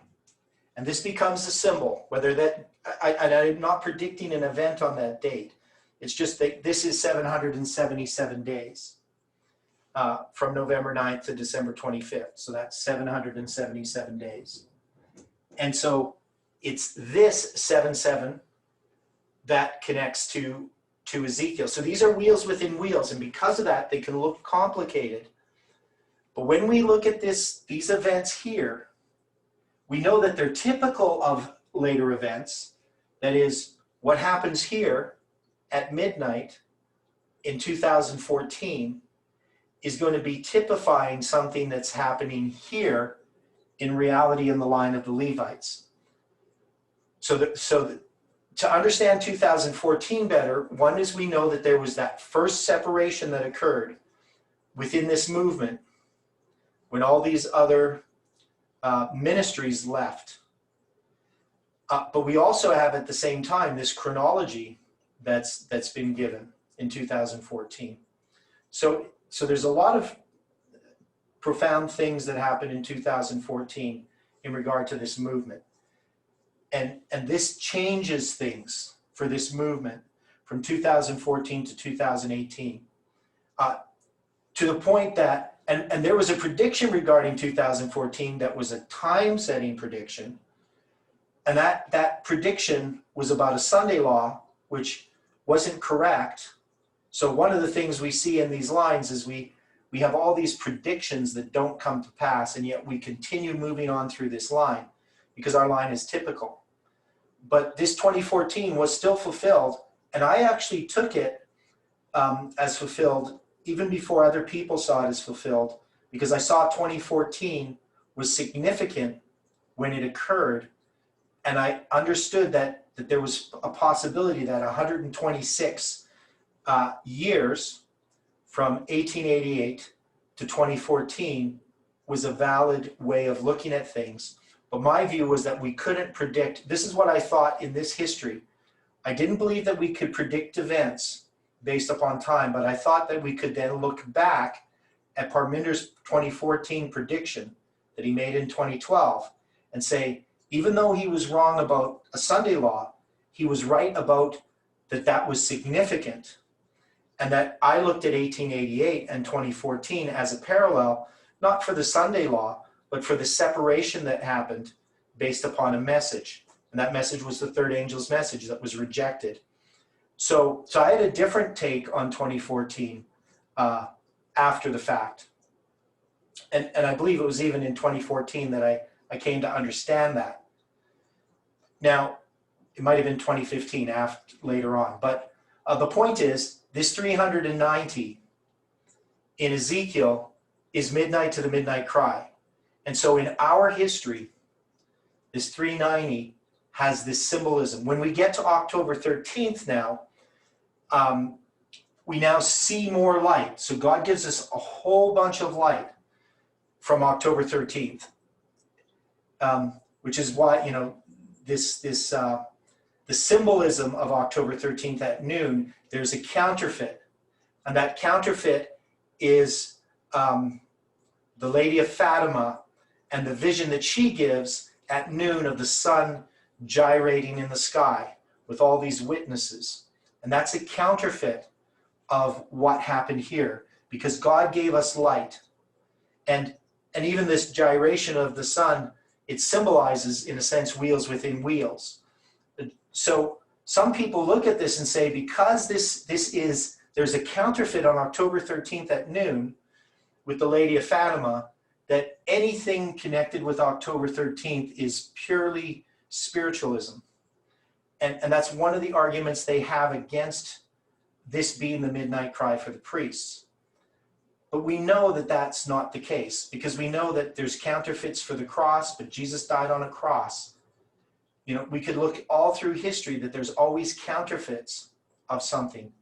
and this becomes a symbol, whether that, I'm not predicting an event on that date. It's just that this is 777 days from November 9th to December 25th. So that's 777 days. And so it's this 7-7 that connects to Ezekiel. So these are wheels within wheels, and because of that, they can look complicated. But when we look at these events here, we know that they're typical of later events. That is, what happens here at midnight in 2014 is going to be typifying something that's happening here in reality in the line of the Levites. So to understand 2014 better, one is we know that there was that first separation that occurred within this movement when all these other ministries left. But we also have at the same time this chronology that's been given in 2014. So there's a lot of profound things that happened in 2014 in regard to this movement. And this changes things for this movement from 2014 to 2018. To the point that, and there was a prediction regarding 2014 that was a time-setting prediction, and that prediction was about a Sunday law, which wasn't correct. So one of the things we see in these lines is we have all these predictions that don't come to pass, and yet we continue moving on through this line because our line is typical. But this 2014 was still fulfilled, and I actually took it as fulfilled even before other people saw it as fulfilled, because I saw 2014 was significant when it occurred, and I understood that there was a possibility that 126 years from 1888 to 2014 was a valid way of looking at things. But my view was that we couldn't predict. This is what I thought in this history. I didn't believe that we could predict events based upon time, but I thought that we could then look back at Parminder's 2014 prediction that he made in 2012 and say, even though he was wrong about a Sunday law, he was right about that was significant. And that I looked at 1888 and 2014 as a parallel, not for the Sunday law, but for the separation that happened based upon a message. And that message was the third angel's message that was rejected. So I had a different take on 2014 after the fact. And I believe it was even in 2014 that I came to understand that. Now, it might have been 2015 later on. But the point is, this 390 in Ezekiel is midnight to the midnight cry. And so in our history, this 390 has this symbolism. When we get to October 13th now, we now see more light. So God gives us a whole bunch of light from October 13th, which is why, the symbolism of October 13th at noon, there's a counterfeit. And that counterfeit is the Lady of Fatima and the vision that she gives at noon of the sun gyrating in the sky with all these witnesses. And that's a counterfeit of what happened here, because God gave us light. And even this gyration of the sun, it symbolizes, in a sense, wheels within wheels. So some people look at this and say, because there's a counterfeit on October 13th at noon with the Lady of Fatima, that anything connected with October 13th is purely spiritualism. And that's one of the arguments they have against this being the midnight cry for the priests. But we know that that's not the case, because we know that there's counterfeits for the cross, but Jesus died on a cross. We could look all through history that there's always counterfeits of something.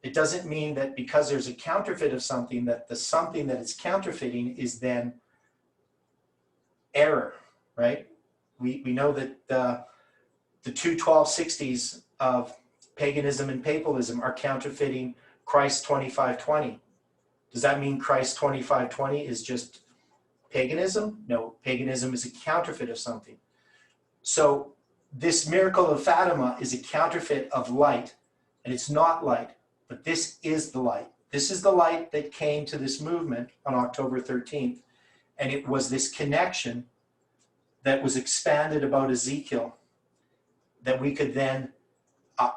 It doesn't mean that because there's a counterfeit of something, that the something that it's counterfeiting is then error, right? We know that the two 1260s of paganism and papalism are counterfeiting Christ 2520. Does that mean Christ 2520 is just paganism? No, paganism is a counterfeit of something. So this miracle of Fatima is a counterfeit of light, and it's not light, but this is the light. This is the light that came to this movement on October 13th, and it was this connection that was expanded about Ezekiel that we could then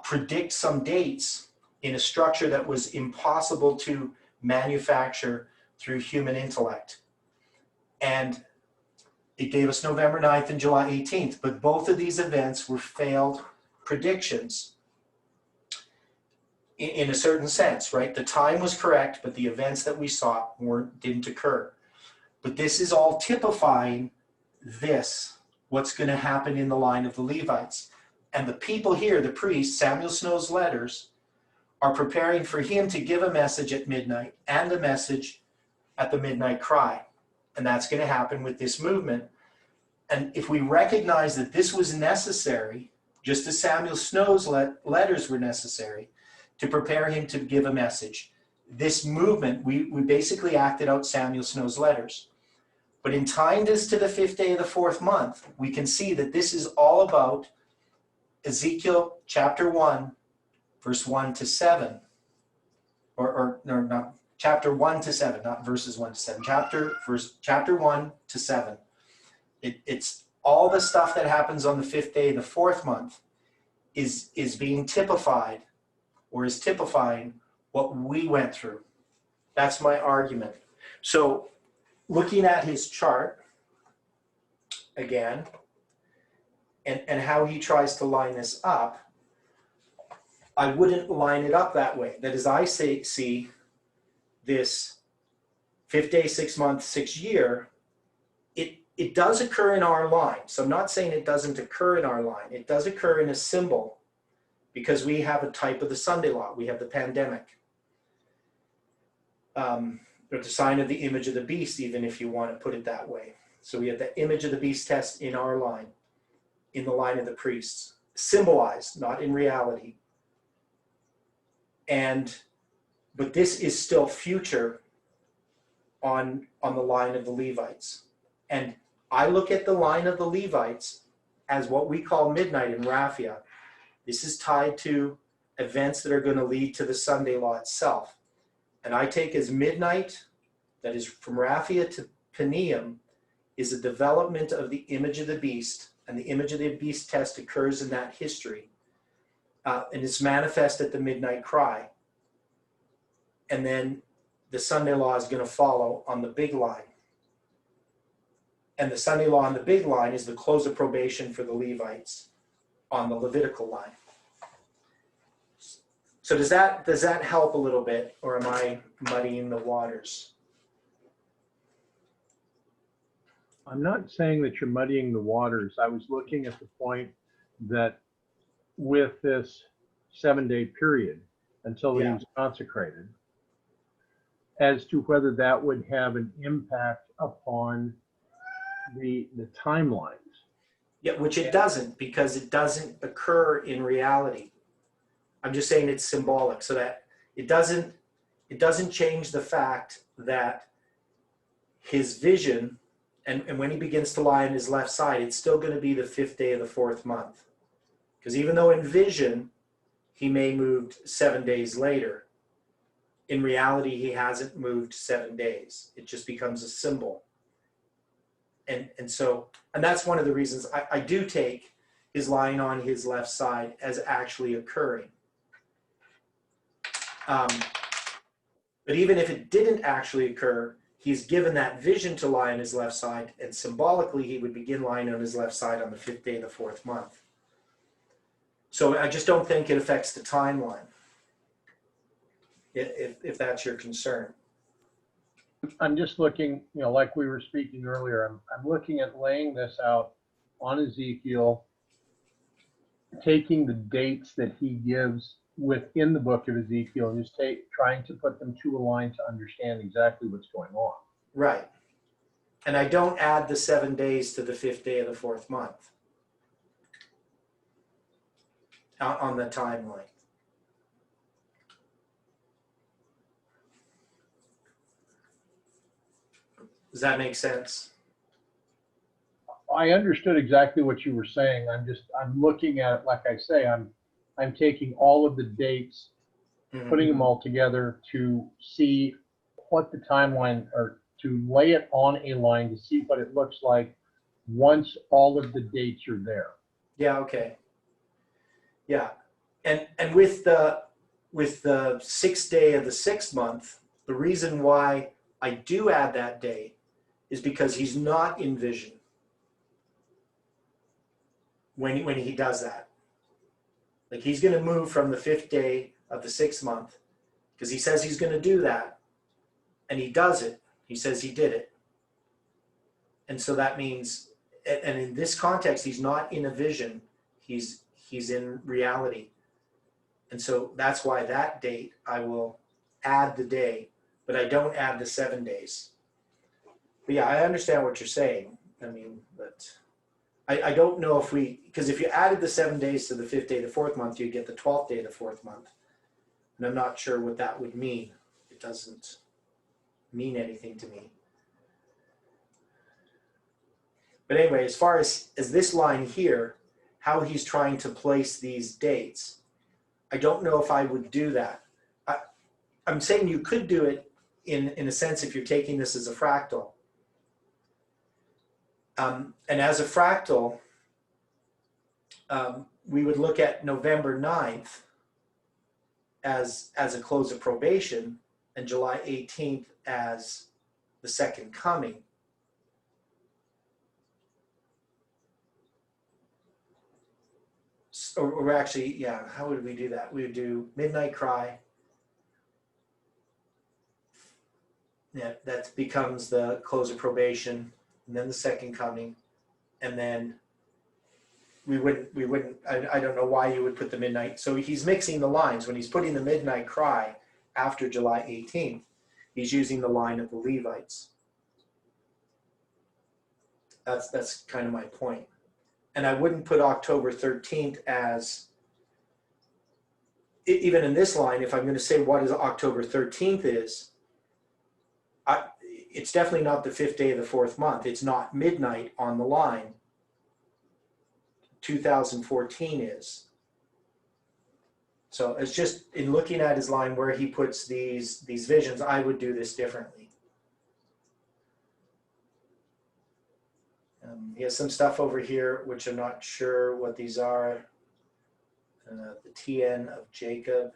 predict some dates in a structure that was impossible to manufacture through human intellect. And it gave us November 9th and July 18th, but both of these events were failed predictions in a certain sense, right? The time was correct, but the events that we saw didn't occur. But this is all typifying what's going to happen in the line of the Levites. And the people here, the priests, Samuel Snow's letters, are preparing for him to give a message at midnight and a message at the midnight cry. And that's going to happen with this movement. And if we recognize that this was necessary, just as Samuel Snow's letters were necessary to prepare him to give a message, this movement, we basically acted out Samuel Snow's letters. But in tying this to the 5th day of the 4th month, we can see that this is all about Ezekiel chapter 1, verse 1 to 7. Not chapter 1 to 7, not verses 1 to 7. Chapter 1 to 7. It's all the stuff that happens on the 5th day of the 4th month is being typified, or is typifying what we went through. That's my argument. So looking at his chart again, and how he tries to line this up, I wouldn't line it up that way. That is, I see this 5th day, 6th month, 6th year, it does occur in our line. So I'm not saying it doesn't occur in our line. It does occur in a symbol, because we have a type of the Sunday law. We have the pandemic. Or the sign of the image of the beast, even if you want to put it that way. So we have the image of the beast test in our line, in the line of the priests, symbolized, not in reality. But this is still future on the line of the Levites. And I look at the line of the Levites as what we call midnight in Raphia. This is tied to events that are going to lead to the Sunday law itself. And I take as midnight, that is from Raphia to Penium, is a development of the image of the beast, and the image of the beast test occurs in that history, and is manifest at the midnight cry. And then the Sunday law is going to follow on the big line. And the Sunday law on the big line is the close of probation for the Levites on the Levitical line. So does that help a little bit, or am I muddying the waters? I'm not saying that you're muddying the waters. I was looking at the point that with this 7-day period until he was consecrated, as to whether that would have an impact upon the timelines. Yeah, which it doesn't, because it doesn't occur in reality. I'm just saying it's symbolic, so that it doesn't change the fact that his vision, and when he begins to lie on his left side, it's still going to be the 5th day of the 4th month. Because even though in vision he may moved 7 days later, in reality he hasn't moved 7 days. It just becomes a symbol. And that's one of the reasons I do take his lying on his left side as actually occurring. But even if it didn't actually occur, he's given that vision to lie on his left side, and symbolically he would begin lying on his left side on the 5th day of the 4th month. So I just don't think it affects the timeline, if that's your concern. I'm just looking, like we were speaking earlier, I'm looking at laying this out on Ezekiel, taking the dates that he gives within the book of Ezekiel and just trying to put them to a line to understand exactly what's going on. Right. And I don't add the 7 days to the 5th day of the 4th month. on the timeline. Does that make sense? I understood exactly what you were saying. I'm looking at it, like I say, I'm taking all of the dates, putting them all together to see what the timeline, or to lay it on a line to see what it looks like once all of the dates are there. Yeah, okay. Yeah. And with the 6th day of the 6th month, the reason why I do add that day is because he's not in vision when he does that. Like, he's going to move from the 5th day of the 6th month, because he says he's going to do that, and he does it. He says he did it. And so that means, and in this context, he's not in a vision, he's in reality. And so that's why that date, I will add the day, but I don't add the 7 days. But yeah, I understand what you're saying. I mean, but I don't know if because if you added the 7 days to the 5th day of the 4th month, you'd get the 12th day of the 4th month. And I'm not sure what that would mean. It doesn't mean anything to me. But anyway, as far as this line here, how he's trying to place these dates, I don't know if I would do that. I'm saying you could do it in a sense if you're taking this as a fractal. And as a fractal, we would look at November 9th as a close of probation, and July 18th as the second coming. Or actually, yeah, how would we do that? We would do midnight cry. Yeah, that becomes the close of probation, and then the second coming, and then we wouldn't. I don't know why you would put the midnight. So he's mixing the lines when he's putting the midnight cry after July 18th. He's using the line of the Levites. That's kind of my point. And I wouldn't put October 13th as, even in this line, if I'm going to say what is October 13th is, it's definitely not the 5th day of the 4th month. It's not midnight on the line. 2014 is. So it's just in looking at his line where he puts these visions, I would do this differently. He has some stuff over here which I'm not sure what these are. The TN of Jacob.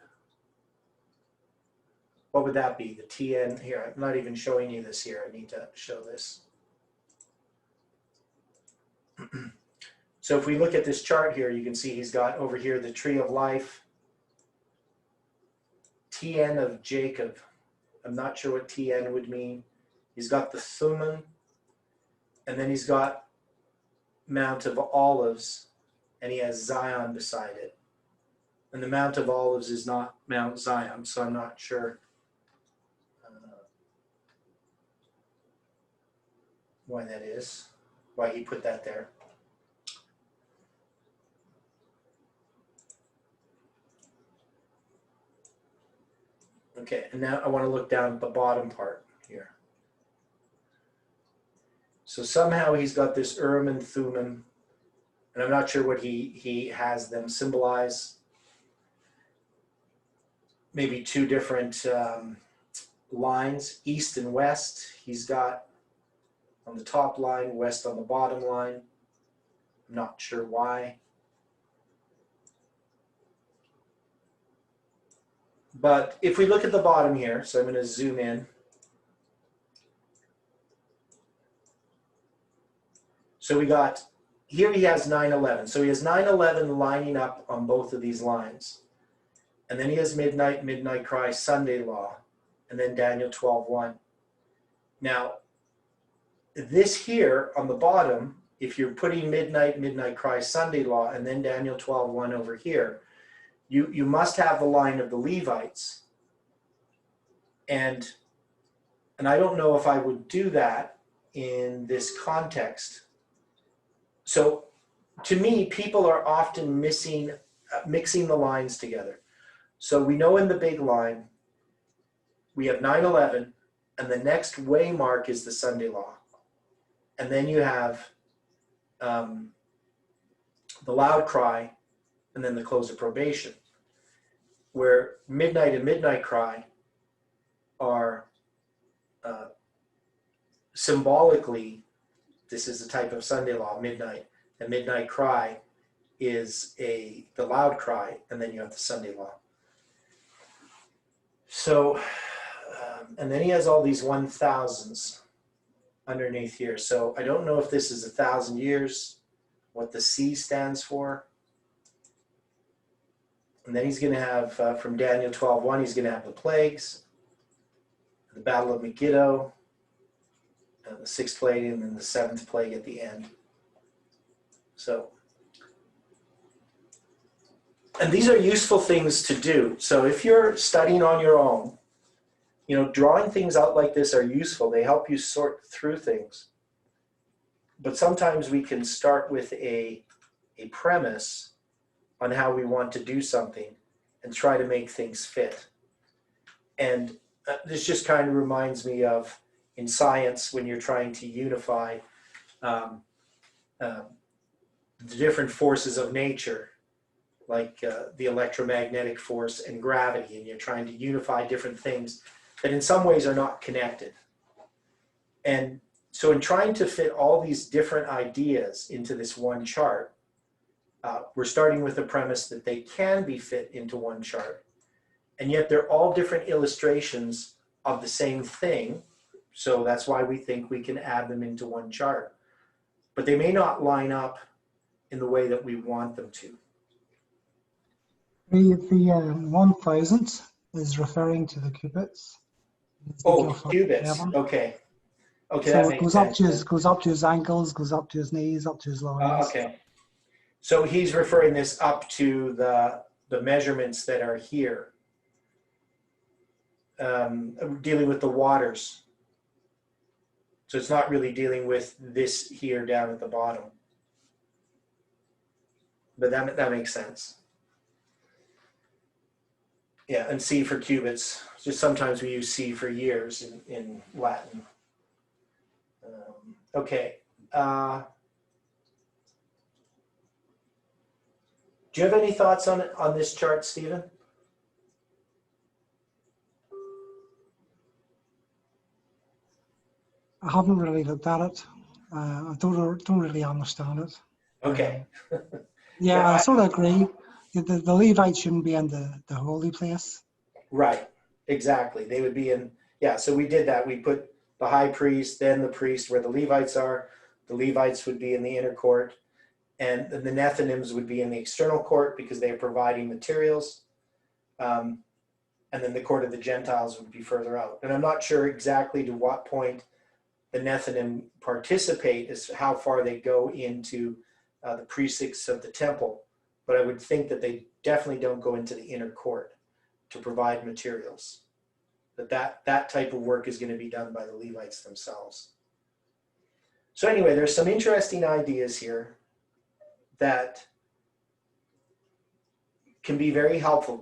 What would that be? The TN here. I'm not even showing you this here. I need to show this. So if we look at this chart here, you can see he's got over here the tree of life. TN of Jacob. I'm not sure what TN would mean. He's got the Thummim, and then he's got Mount of Olives, and he has Zion beside it. And the Mount of Olives is not Mount Zion, so I'm not sure why that is, why he put that there. Okay, and now I want to look down at the bottom part here. So somehow he's got this Urim and Thummim, and I'm not sure what he has them symbolize. Maybe two different lines, east and west. He's got on the top line, west on the bottom line. I'm not sure why. But if we look at the bottom here, so I'm going to zoom in. So we got, here he has 9/11. So he has 9/11 lining up on both of these lines. And then he has midnight, midnight cry, Sunday law, and then Daniel 12:1. Now, this here on the bottom, if you're putting midnight, midnight cry, Sunday law, and then Daniel 12:1 over here, you must have the line of the Levites. And I don't know if I would do that in this context. So to me, people are often missing mixing the lines together. So we know in the big line, we have 9/11, and the next waymark is the Sunday law. And then you have the loud cry, and then the close of probation, where midnight and midnight cry are symbolically, this is a type of Sunday law, midnight. The midnight cry is the loud cry, and then you have the Sunday law. So, and then he has all these 1000s underneath here. So I don't know if this is 1,000 years, what the C stands for. And then he's going to have, from Daniel 12:1, he's going to have the plagues, the Battle of Megiddo, the 6th plague, and then the 7th plague at the end. So, and these are useful things to do. So if you're studying on your own, you know, drawing things out like this are useful. They help you sort through things. But sometimes we can start with a premise on how we want to do something and try to make things fit. And this just kind of reminds me of in science when you're trying to unify the different forces of nature, like the electromagnetic force and gravity, and you're trying to unify different things that in some ways are not connected. And so in trying to fit all these different ideas into this one chart, we're starting with the premise that they can be fit into one chart, and yet they're all different illustrations of the same thing. So that's why we think we can add them into one chart. But they may not line up in the way that we want them to. The 1000 is referring to the cubits. Oh, cubits. Okay. Okay, so that it makes goes sense. goes up to his ankles, goes up to his knees, up to his lower knees. Okay. So he's referring this up to the measurements that are here, dealing with the waters. So it's not really dealing with this here down at the bottom. But that makes sense. Yeah, and C for cubits. Just sometimes we use C for years in Latin. Okay. Do you have any thoughts on this chart, Stephen? I haven't really looked at it. I don't really understand it. Okay. Yeah, I sort of agree. The Levites shouldn't be in the holy place. Right, exactly. They would be in, yeah, so we did that. We put the high priest, then the priest where the Levites are. The Levites would be in the inner court, and the Nethinims would be in the external court because they are providing materials. And then the court of the Gentiles would be further out. And I'm not sure exactly to what point the Nethinim participate, as how far they go into the precincts of the temple. But I would think that they definitely don't go into the inner court to provide materials. That type of work is going to be done by the Levites themselves. So anyway, there's some interesting ideas here that can be very helpful.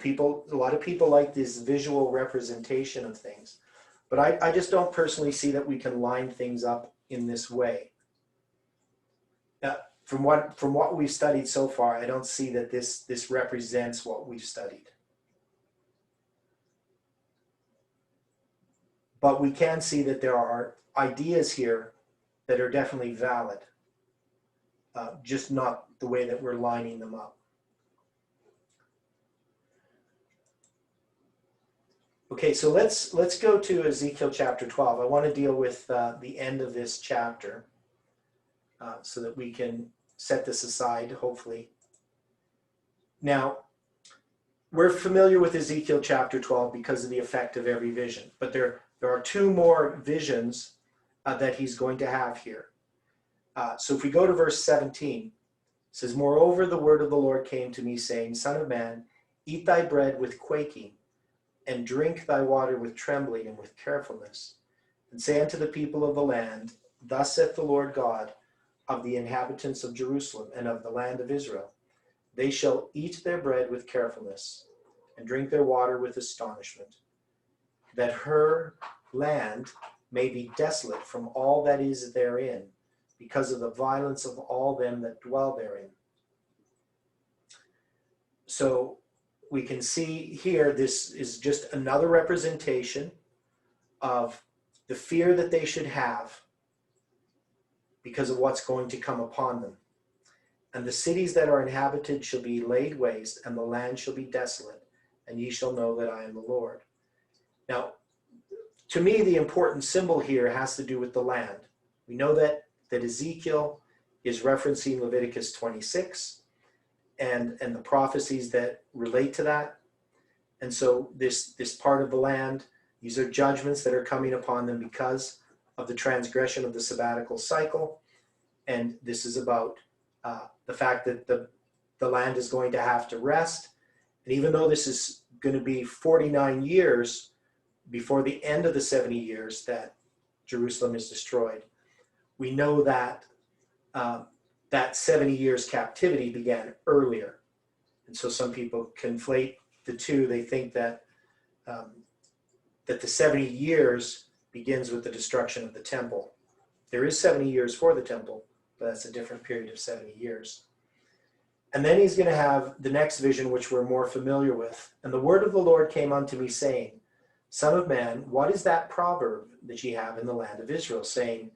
A lot of people like this visual representation of things, but I just don't personally see that we can line things up in this way. From what we've studied so far, I don't see that this represents what we've studied. But we can see that there are ideas here that are definitely valid, just not the way that we're lining them up. Okay, so let's go to Ezekiel chapter 12. I want to deal with the end of this chapter so that we can set this aside, hopefully. Now, we're familiar with Ezekiel chapter 12 because of the effect of every vision, but there are two more visions that he's going to have here. So if we go to verse 17, it says, "Moreover, the word of the Lord came to me, saying, Son of man, eat thy bread with quaking, and drink thy water with trembling and with carefulness. And say unto the people of the land, Thus saith the Lord God of the inhabitants of Jerusalem and of the land of Israel, They shall eat their bread with carefulness and drink their water with astonishment, that her land may be desolate from all that is therein, because of the violence of all them that dwell therein. So we can see here, this is just another representation of the fear that they should have because of what's going to come upon them. And the cities that are inhabited shall be laid waste, and the land shall be desolate, and ye shall know that I am the Lord. Now, to me, the important symbol here has to do with the land. We know that Ezekiel is referencing Leviticus 26 and the prophecies that relate to that. And so this part of the land, these are judgments that are coming upon them because of the transgression of the sabbatical cycle. And this is about the fact that the land is going to have to rest. And even though this is going to be 49 years before the end of the 70 years that Jerusalem is destroyed, we know that that 70 years captivity began earlier. And so some people conflate the two. They think that that the 70 years begins with the destruction of the temple. There is 70 years for the temple, but that's a different period of 70 years. And then he's going to have the next vision, which we're more familiar with. And the word of the Lord came unto me, saying, Son of man, what is that proverb that ye have in the land of Israel, saying,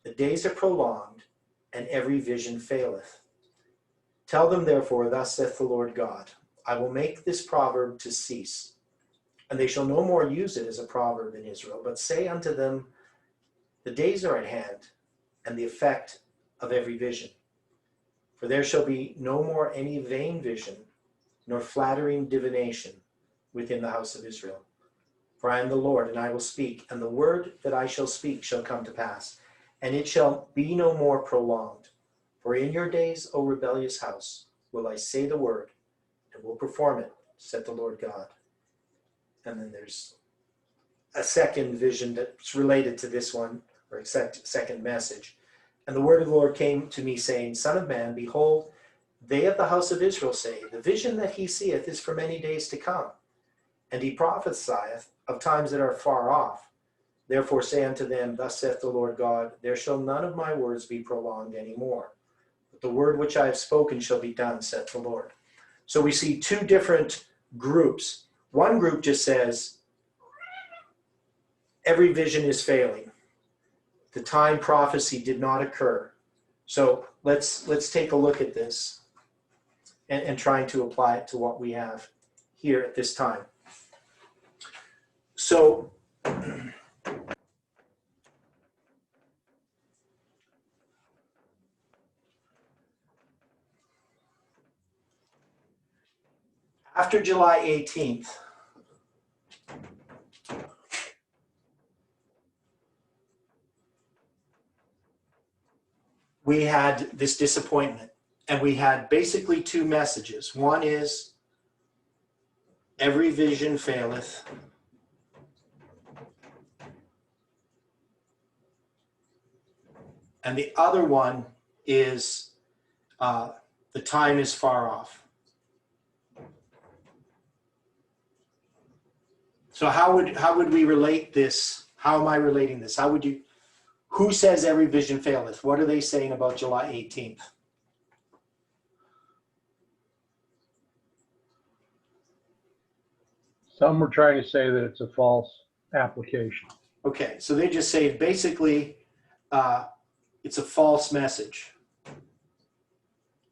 the days are prolonged, and every vision faileth? Tell them therefore, thus saith the Lord God, I will make this proverb to cease, and they shall no more use it as a proverb in Israel, but say unto them, the days are at hand, and the effect of every vision. For there shall be no more any vain vision, nor flattering divination within the house of Israel. For I am the Lord, and I will speak, and the word that I shall speak shall come to pass, and it shall be no more prolonged. For in your days, O rebellious house, will I say the word, and will perform it, said the Lord God. And then there's a second vision that's related to this one, or a second message. And the word of the Lord came to me, saying, Son of man, behold, they of the house of Israel say, the vision that he seeth is for many days to come. And he prophesieth of times that are far off. Therefore say unto them, thus saith the Lord God, there shall none of my words be prolonged any more. But the word which I have spoken shall be done, saith the Lord. So we see two different groups. One group just says, every vision is failing. The time prophecy did not occur. So let's take a look at this and trying to apply it to what we have here at this time. So after July 18th, we had this disappointment, and we had basically two messages. One is, every vision faileth. And the other one is, the time is far off. So how would we relate this? How am I relating this? Who says every vision faileth? What are they saying about July 18th? Some were trying to say that it's a false application. Okay, so they just say basically it's a false message.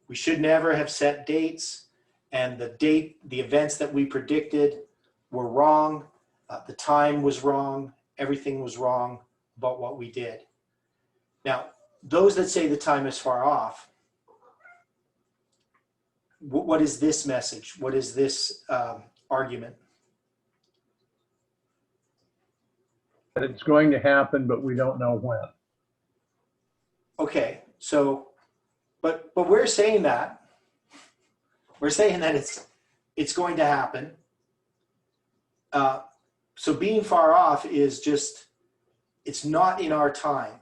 We should never have set dates, and the events that we predicted were wrong. The time was wrong. Everything was wrong about what we did. Now, those that say the time is far off, what is this message? What is this argument? That it's going to happen, but we don't know when. Okay, so, but we're saying that. We're saying that it's going to happen. So being far off is just, it's not in our time.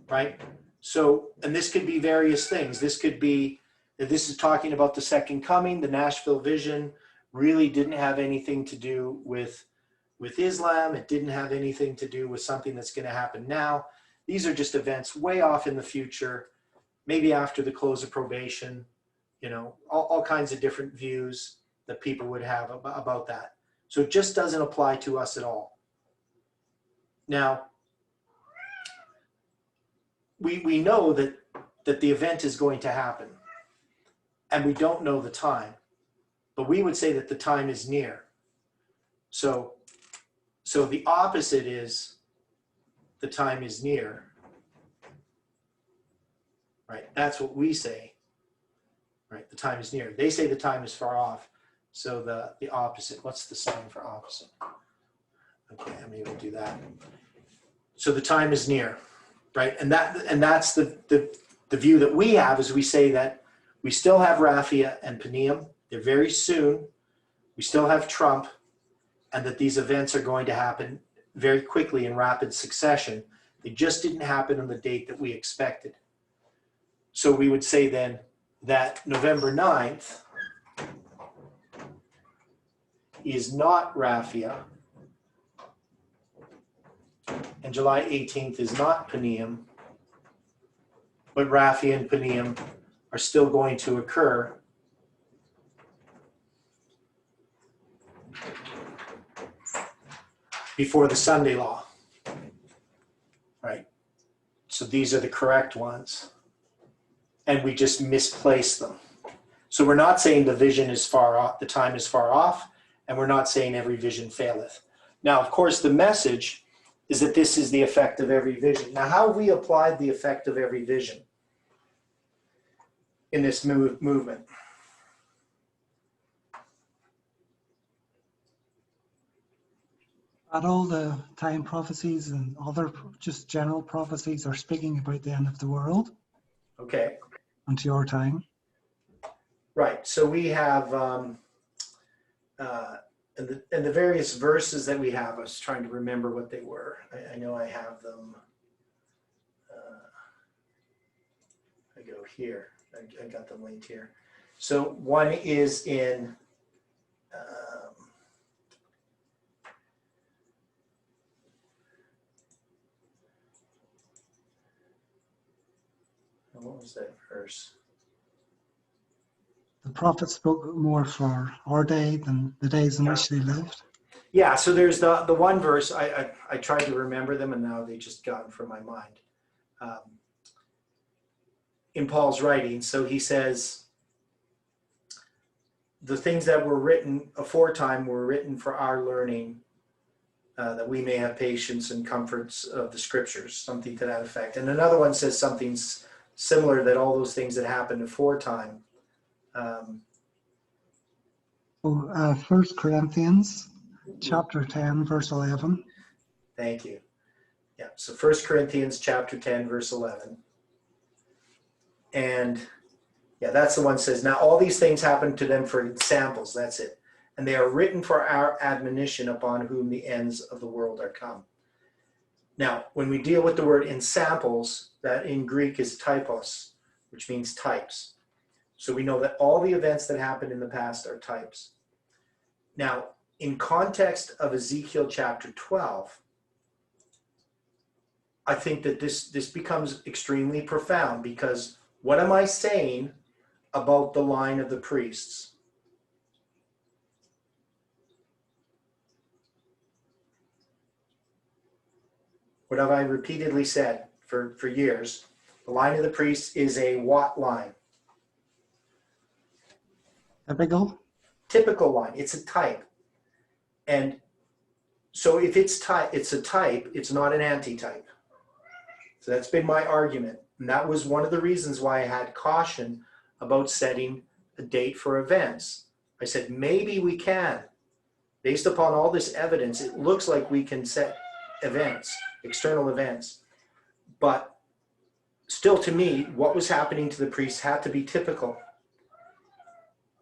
Right? So, and this could be various things. This could be that this is talking about the second coming. The Nashville vision really didn't have anything to do with Islam. It didn't have anything to do with something that's going to happen now. These are just events way off in the future, maybe after the close of probation, all kinds of different views that people would have about that. So it just doesn't apply to us at all. Now, we know that the event is going to happen, and we don't know the time, but we would say that the time is near. So the opposite is the time is near, right? That's what we say, right? The time is near. They say the time is far off. So the opposite, what's the sign for opposite? Okay, I'm able to do that. So the time is near, right? And that's the view that we have, is we say that we still have Raphia and Penium. They're very soon. We still have Trump, and that these events are going to happen very quickly in rapid succession. They just didn't happen on the date that we expected. So we would say then that November 9th is not Raphia, and July 18th is not Penium, but Raphia and Penium are still going to occur before the Sunday law, right? So these are the correct ones, and we just misplaced them. So we're not saying the vision is far off, the time is far off, and we're not saying every vision faileth. Now, of course, the message is that this is the effect of every vision. Now, how have we applied the effect of every vision in this movement? Not all the time prophecies and other just general prophecies are speaking about the end of the world Okay. unto your time. Right. So we have, and the various verses that we have, I was trying to remember what they were. I know I have them. I go here. I got them linked here. So one is in, what was that verse? The prophets spoke more for our day than the days in which they lived. Yeah, so there's the one verse, I tried to remember them, and now they just gone from my mind. In Paul's writing, so he says, the things that were written aforetime were written for our learning, that we may have patience and comforts of the scriptures, something to that effect. And another one says something similar, that all those things that happened aforetime. 1 Corinthians chapter 10, verse 11. Thank you. Yeah, so 1 Corinthians chapter 10, verse 11. And yeah, that's the one that says, now all these things happen to them for examples, that's it. And they are written for our admonition, upon whom the ends of the world are come. Now, when we deal with the word in samples, that in Greek is typos, which means types. So we know that all the events that happened in the past are types. Now, in context of Ezekiel chapter 12, I think that this becomes extremely profound, because what am I saying about the line of the priests? What have I repeatedly said for years? The line of the priests is a what line? Typical line. It's a type. And so if it's a type, it's not an antitype. So that's been my argument. And that was one of the reasons why I had caution about setting a date for events. I said, maybe we can. Based upon all this evidence, it looks like we can set events, external events. But still, to me, what was happening to the priests had to be typical.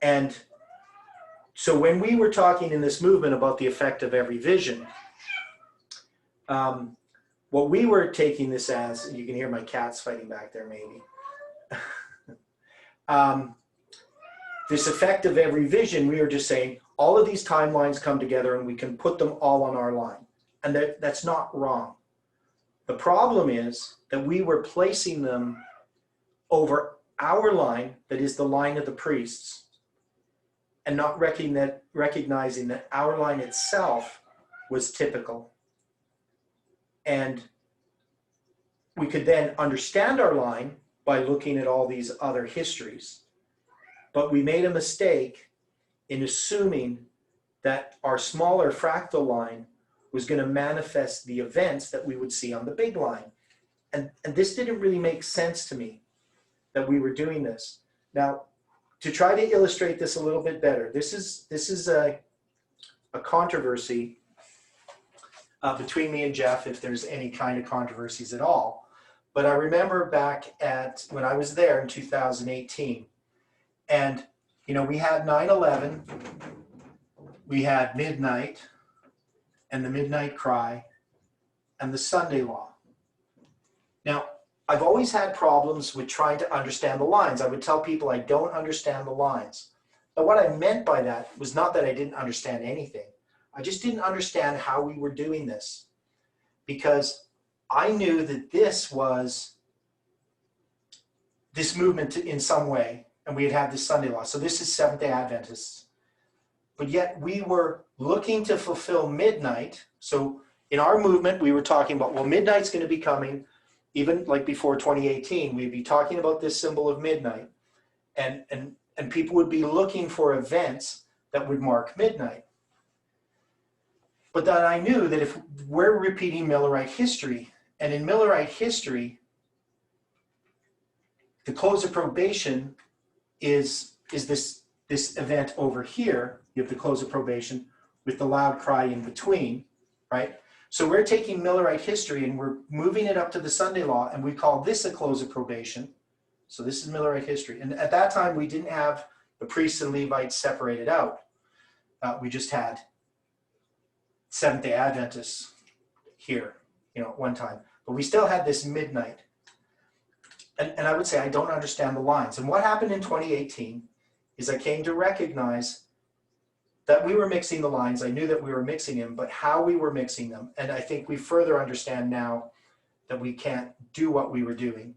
And so when we were talking in this movement about the effect of every vision, what we were taking this as, you can hear my cats fighting back there maybe. This effect of every vision, we were just saying, all of these timelines come together and we can put them all on our line. And that's not wrong. The problem is that we were placing them over our line, that is the line of the priests, and not recognizing that our line itself was typical. And we could then understand our line by looking at all these other histories. But we made a mistake in assuming that our smaller fractal line was going to manifest the events that we would see on the big line. And this didn't really make sense to me, that we were doing this. Now, to try to illustrate this a little bit better, this is a controversy between me and Jeff, if there's any kind of controversies at all. But I remember back at when I was there in 2018, and we had 9/11, we had midnight, and the midnight cry, and the Sunday law. Now, I've always had problems with trying to understand the lines. I would tell people I don't understand the lines. But what I meant by that was not that I didn't understand anything. I just didn't understand how we were doing this, because I knew that this was this movement in some way, and we had had this Sunday law. So this is Seventh-day Adventists. But yet we were looking to fulfill midnight. So in our movement, we were talking about, well, midnight's going to be coming. Even like before 2018, we'd be talking about this symbol of midnight. And people would be looking for events that would mark midnight. But then I knew that if we're repeating Millerite history, and in Millerite history, the close of probation is this event over here. You have the close of probation with the loud cry in between, right? So we're taking Millerite history and we're moving it up to the Sunday law, and we call this a close of probation. So this is Millerite history. And at that time, we didn't have the priests and Levites separated out. We just had Seventh-day Adventists here, at one time. But we still had this midnight. And I would say I don't understand the lines. And what happened in 2018 is I came to recognize that we were mixing the lines. I knew that we were mixing them, but how we were mixing them. And I think we further understand now that we can't do what we were doing.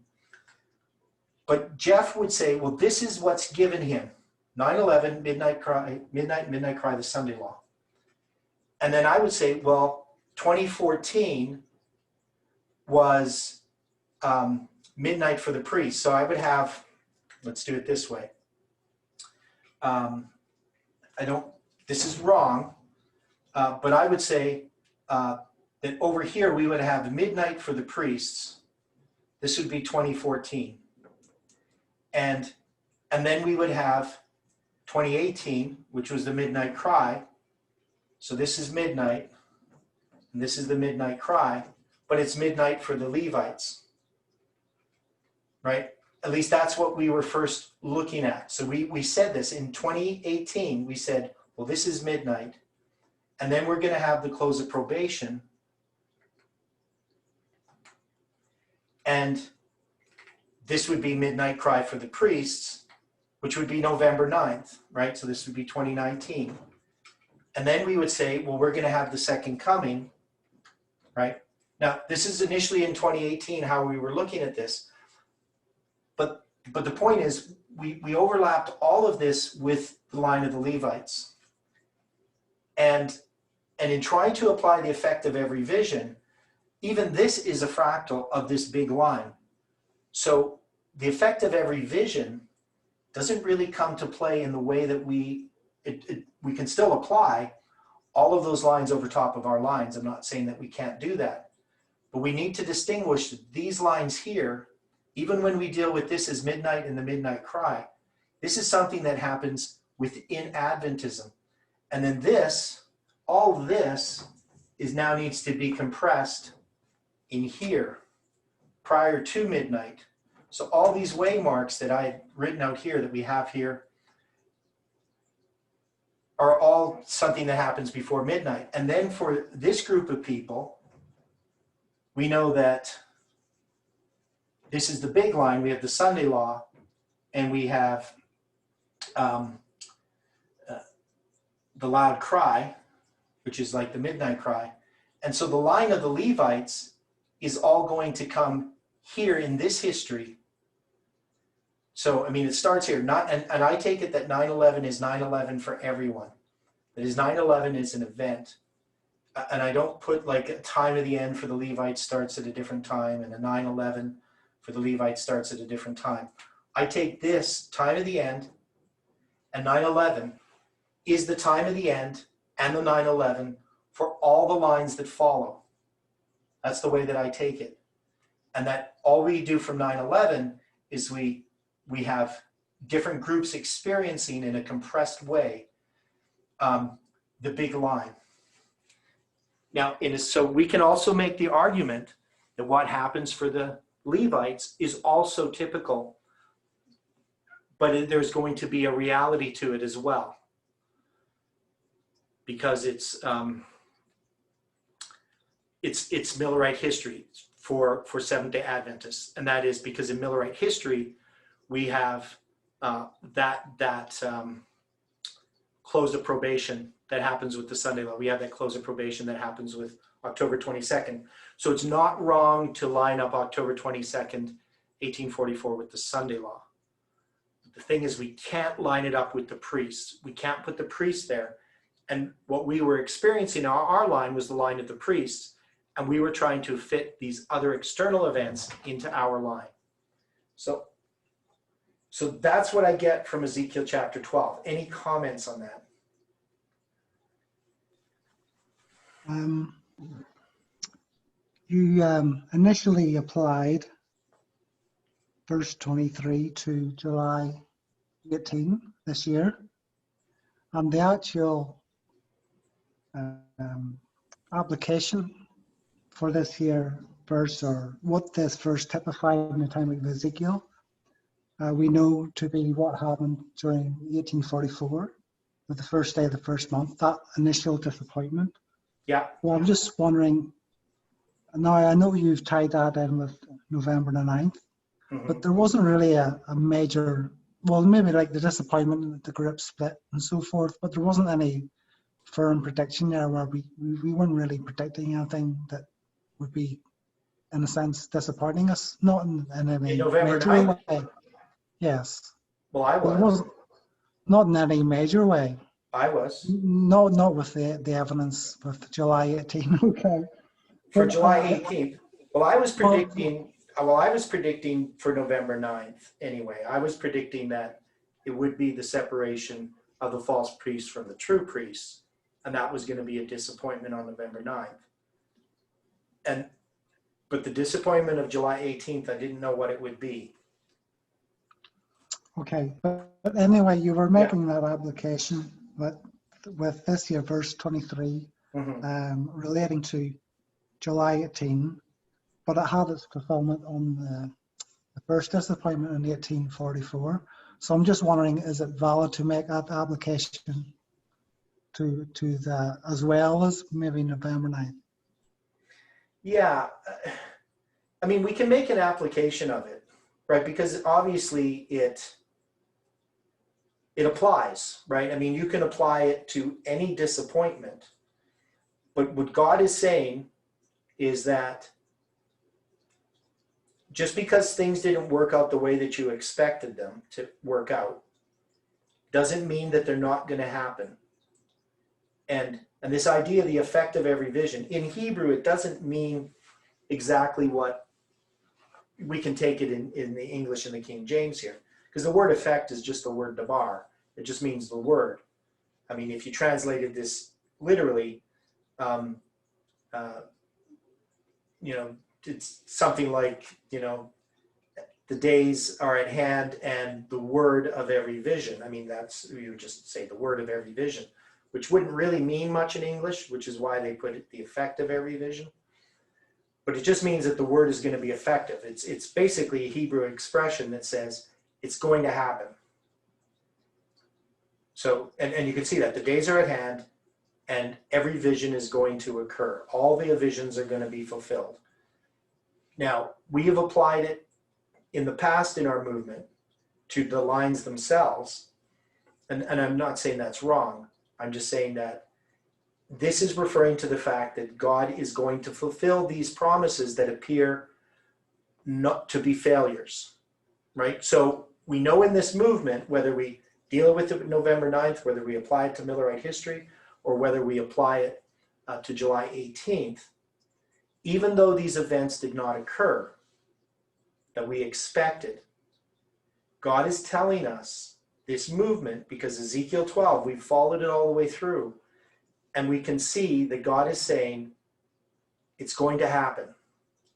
But Jeff would say, well, this is what's given him. 9/11, midnight cry, the Sunday law. And then I would say, well, 2014 was midnight for the priest. So I would have, let's do it this way. This is wrong, but I would say that over here we would have midnight for the priests. This would be 2014. And then we would have 2018, which was the midnight cry. So this is midnight, and this is the midnight cry, but it's midnight for the Levites, right? At least that's what we were first looking at. So we said this in 2018, we said, well, this is midnight, and then we're going to have the close of probation, and this would be midnight cry for the priests, which would be November 9th, right? So this would be 2019. And then we would say, well, we're going to have the second coming, right? Now, this is initially in 2018 how we were looking at this. But the point is, we overlapped all of this with the line of the Levites. And in trying to apply the effect of every vision, even this is a fractal of this big line. So the effect of every vision doesn't really come to play in the way that we can still apply all of those lines over top of our lines. I'm not saying that we can't do that, but we need to distinguish these lines here. Even when we deal with this as midnight and the midnight cry, this is something that happens within Adventism. And then this, all this is now needs to be compressed in here prior to midnight. So all these waymarks that I had written out here that we have here are all something that happens before midnight. And then for this group of people, we know that this is the big line. We have the Sunday law, and we have the loud cry, which is like the midnight cry. And so the line of the Levites is all going to come here in this history. So, I mean, it starts here. And I take it that 9/11 is 9/11 for everyone. That is, 9/11 is an event. And I don't put like a time of the end for the Levites starts at a different time, and a 9/11 for the Levites starts at a different time. I take this time of the end, and 9/11 is the time of the end and the 9/11 for all the lines that follow. That's the way that I take it. And that all we do from 9/11 is we have different groups experiencing in a compressed way the big line. Now, so we can also make the argument that what happens for the Levites is also typical, but there's going to be a reality to it as well, because it's Millerite history for Seventh-day Adventists, and that is because in Millerite history we have that close of probation that happens with the Sunday law. We have that close of probation that happens with October 22nd. So it's not wrong to line up October 22nd, 1844 with the Sunday law. The thing is, we can't line it up with the priests. We can't put the priests there. And what we were experiencing, our line was the line of the priests, and we were trying to fit these other external events into our line. So that's what I get from Ezekiel chapter 12. Any comments on that? You initially applied verse 23 to July 18 this year, and the actual application for this here verse, or what this verse typified in the time of Ezekiel, we know to be what happened during 1844, with the first day of the first month, that initial disappointment. Yeah. Well, I'm just wondering, now I know you've tied that in with November the 9th, but there wasn't really a major, well, maybe like the disappointment that the group split and so forth, but there wasn't any firm prediction there where we weren't really predicting anything that would be, in a sense, disappointing us, not in any November major 9th? way. Yes. Well, I was. It wasn't, not in any major way. I was. Not with the evidence with July 18. Okay. For But, July 18th. Well, I was predicting for November 9th anyway. I was predicting that it would be the separation of the false priests from the true priests, and that was going to be a disappointment on November 9th. But the disappointment of July 18th, I didn't know what it would be. Okay, but anyway, you were making that application with this year, verse 23, relating to July 18, but it had its fulfillment on the first disappointment in 1844. So I'm just wondering, is it valid to make that application to the, as well as maybe November 9th? Yeah, I mean, we can make an application of it, right? Because obviously it applies, right? I mean, you can apply it to any disappointment. But what God is saying is that just because things didn't work out the way that you expected them to work out doesn't mean that they're not going to happen. And this idea of the effect of every vision, in Hebrew, it doesn't mean exactly what we can take it in the English and the King James here. Because the word effect is just the word dabar. It just means the word. I mean, if you translated this literally, it's something like, the days are at hand and the word of every vision. I mean, you would just say the word of every vision, which wouldn't really mean much in English, which is why they put it the effect of every vision. But it just means that the word is going to be effective. It's basically a Hebrew expression that says it's going to happen. So, and you can see that the days are at hand and every vision is going to occur. All the visions are going to be fulfilled. Now, we have applied it in the past in our movement to the lines themselves. And I'm not saying that's wrong. I'm just saying that this is referring to the fact that God is going to fulfill these promises that appear not to be failures, right? So we know in this movement, whether we deal with it November 9th, whether we apply it to Millerite history, or whether we apply it to July 18th, even though these events did not occur that we expected, God is telling us this movement, because Ezekiel 12, we've followed it all the way through, and we can see that God is saying, it's going to happen.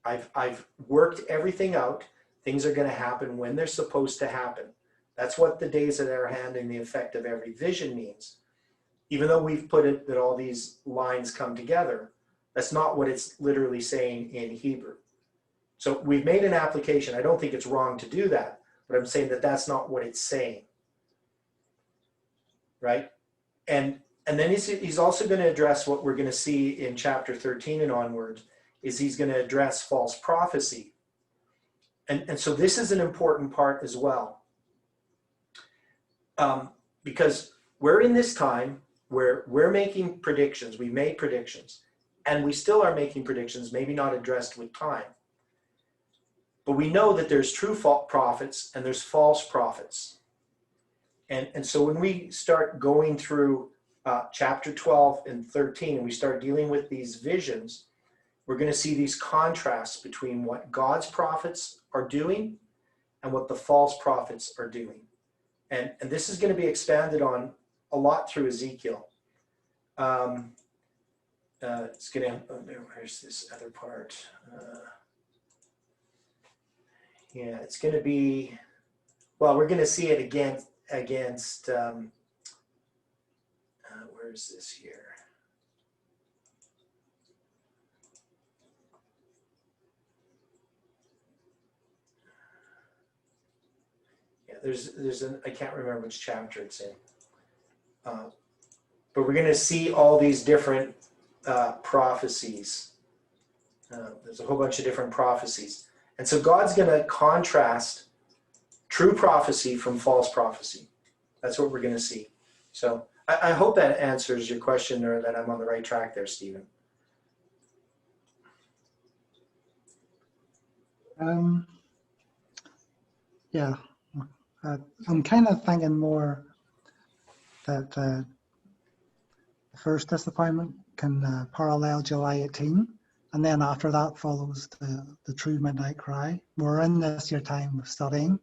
I've worked everything out. Things are going to happen when they're supposed to happen. That's what the days at our hand and the effect of every vision means. Even though we've put it that all these lines come together, that's not what it's literally saying in Hebrew. So we've made an application. I don't think it's wrong to do that, but I'm saying that that's not what it's saying. Right? And then he's also going to address what we're going to see in chapter 13 and onwards, is he's going to address false prophecy. And so this is an important part as well. Because we're in this time where we're making predictions. We made predictions. And we still are making predictions, maybe not addressed with time. But we know that there's true prophets and there's false prophets. And so when we start going through chapter 12 and 13, and we start dealing with these visions, we're going to see these contrasts between what God's prophets are doing and what the false prophets are doing. And this is going to be expanded on a lot through Ezekiel. It's going to, where's this other part? Yeah, it's going to be, well, we're going to see it against where is this here? Yeah, there's an, I can't remember which chapter it's in. But we're going to see all these different prophecies. There's a whole bunch of different prophecies. And so God's going to contrast true prophecy from false prophecy. That's what we're going to see. So I hope that answers your question, or that I'm on the right track there, Stephen. Yeah, I'm kind of thinking more that the first disappointment can parallel July 18, and then after that follows the true midnight cry. We're in this year time of studying.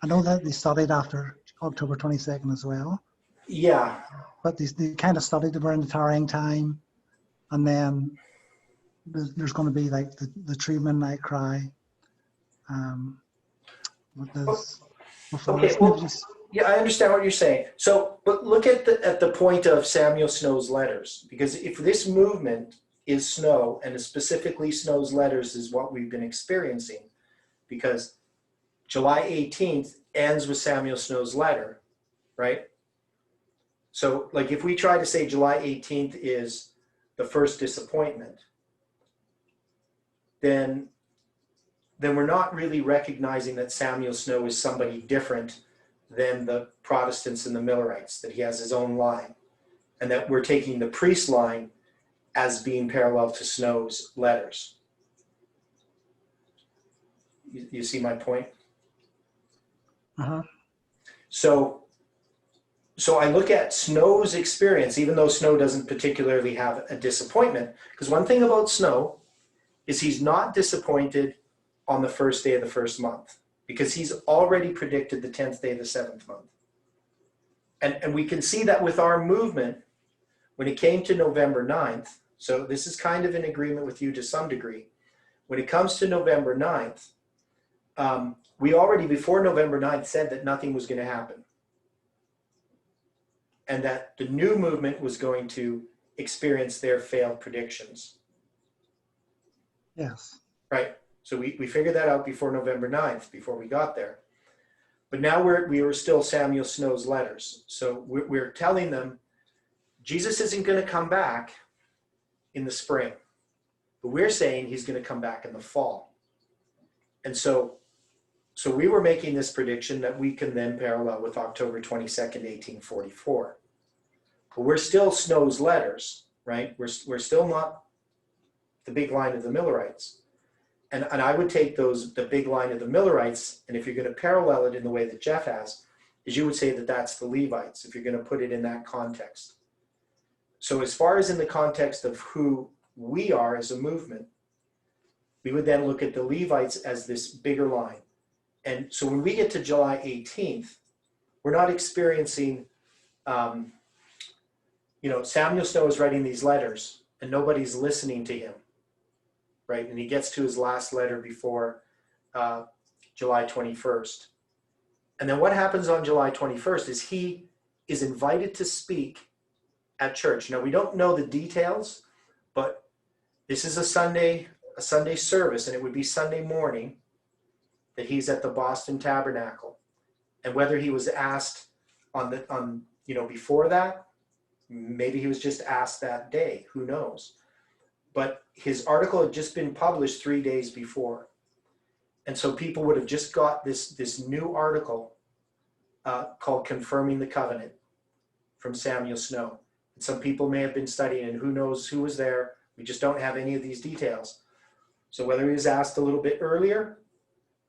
I know that they studied after October 22nd as well. Yeah. But they kind of studied around the tarrying time, and then there's going to be like the true midnight cry. Okay, well, yeah, I understand what you're saying. So, but look at the point of Samuel Snow's letters, because if this movement is Snow, and specifically Snow's letters is what we've been experiencing, because July 18th ends with Samuel Snow's letter, right? So, like, if we try to say July 18th is the first disappointment, then we're not really recognizing that Samuel Snow is somebody different than the Protestants and the Millerites, that he has his own line, and that we're taking the priest line as being parallel to Snow's letters. You see my point? Uh-huh. So I look at Snow's experience, even though Snow doesn't particularly have a disappointment, because one thing about Snow is he's not disappointed on the first day of the first month, because he's already predicted the 10th day of the 7th month. And we can see that with our movement when it came to November 9th. So this is kind of in agreement with you to some degree. When it comes to November 9th, we already before November 9th said that nothing was going to happen, and that the new movement was going to experience their failed predictions. Yes. Right. So we figured that out before November 9th, before we got there. But now we were still Samuel Snow's letters. So we're telling them Jesus isn't going to come back in the spring, but we're saying he's going to come back in the fall. And so we were making this prediction that we can then parallel with October 22nd, 1844. But we're still Snow's letters, right? We're still not the big line of the Millerites. And I would take the big line of the Millerites, and if you're going to parallel it in the way that Jeff has, is you would say that that's the Levites, if you're going to put it in that context. So as far as in the context of who we are as a movement, we would then look at the Levites as this bigger line. And so when we get to July 18th, we're not experiencing, Samuel Snow is writing these letters and nobody's listening to him, right? And he gets to his last letter before July 21st. And then what happens on July 21st is he is invited to speak at church. Now, we don't know the details, but this is a Sunday service, and it would be Sunday morning that he's at the Boston Tabernacle. And whether he was asked before that, maybe he was just asked that day, who knows? But his article had just been published 3 days before. And so people would have just got this new article called Confirming the Covenant from Samuel Snow. And some people may have been studying, and who knows who was there. We just don't have any of these details. So whether he was asked a little bit earlier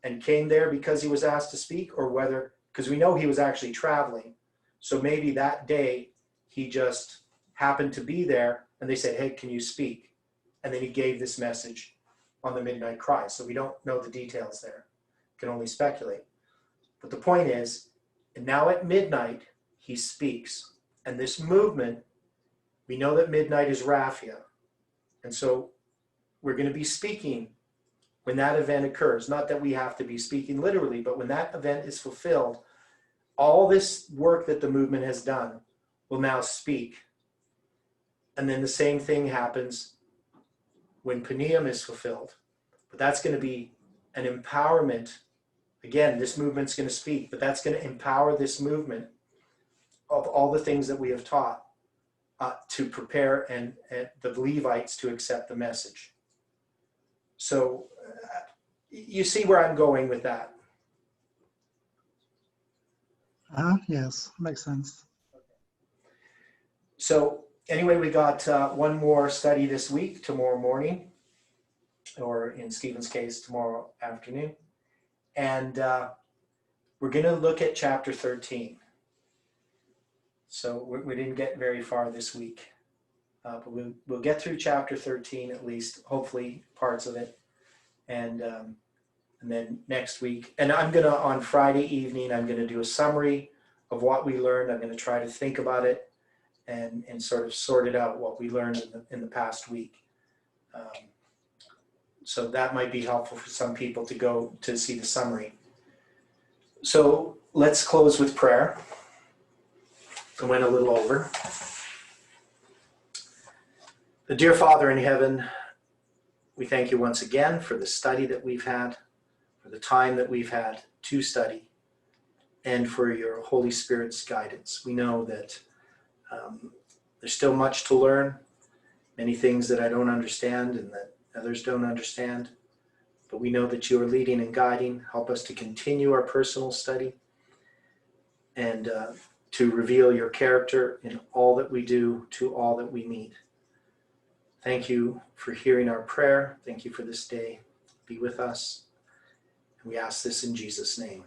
and came there because he was asked to speak, or whether, because we know he was actually traveling. So maybe that day he just happened to be there and they said, hey, can you speak? And then he gave this message on the midnight cry. So we don't know the details there. Can only speculate. But the point is, now at midnight, he speaks. And this movement, we know that midnight is Raphia. And so we're going to be speaking when that event occurs. Not that we have to be speaking literally, but when that event is fulfilled, all this work that the movement has done will now speak. And then the same thing happens when Paneum is fulfilled. But that's going to be an empowerment. Again, this movement's going to speak, but that's going to empower this movement of all the things that we have taught to prepare and the Levites to accept the message. So you see where I'm going with that. Yes, makes sense. So anyway, we got one more study this week, tomorrow morning, or in Stephen's case, tomorrow afternoon. And we're going to look at chapter 13. So we didn't get very far this week. But we'll get through chapter 13, at least, hopefully parts of it. And then next week, and I'm going to, on Friday evening, I'm going to do a summary of what we learned. I'm going to try to think about it and sort of sort it out, what we learned in the past week. So that might be helpful for some people to go to see the summary. So let's close with prayer. I went a little over. The dear Father in heaven, we thank you once again for the study that we've had, for the time that we've had to study, and for your Holy Spirit's guidance. We know that there's still much to learn, many things that I don't understand and that others don't understand, but we know that you are leading and guiding. Help us to continue our personal study and to reveal your character in all that we do, to all that we meet. Thank you for hearing our prayer. Thank you for this day. Be with us. And we ask this in Jesus' name.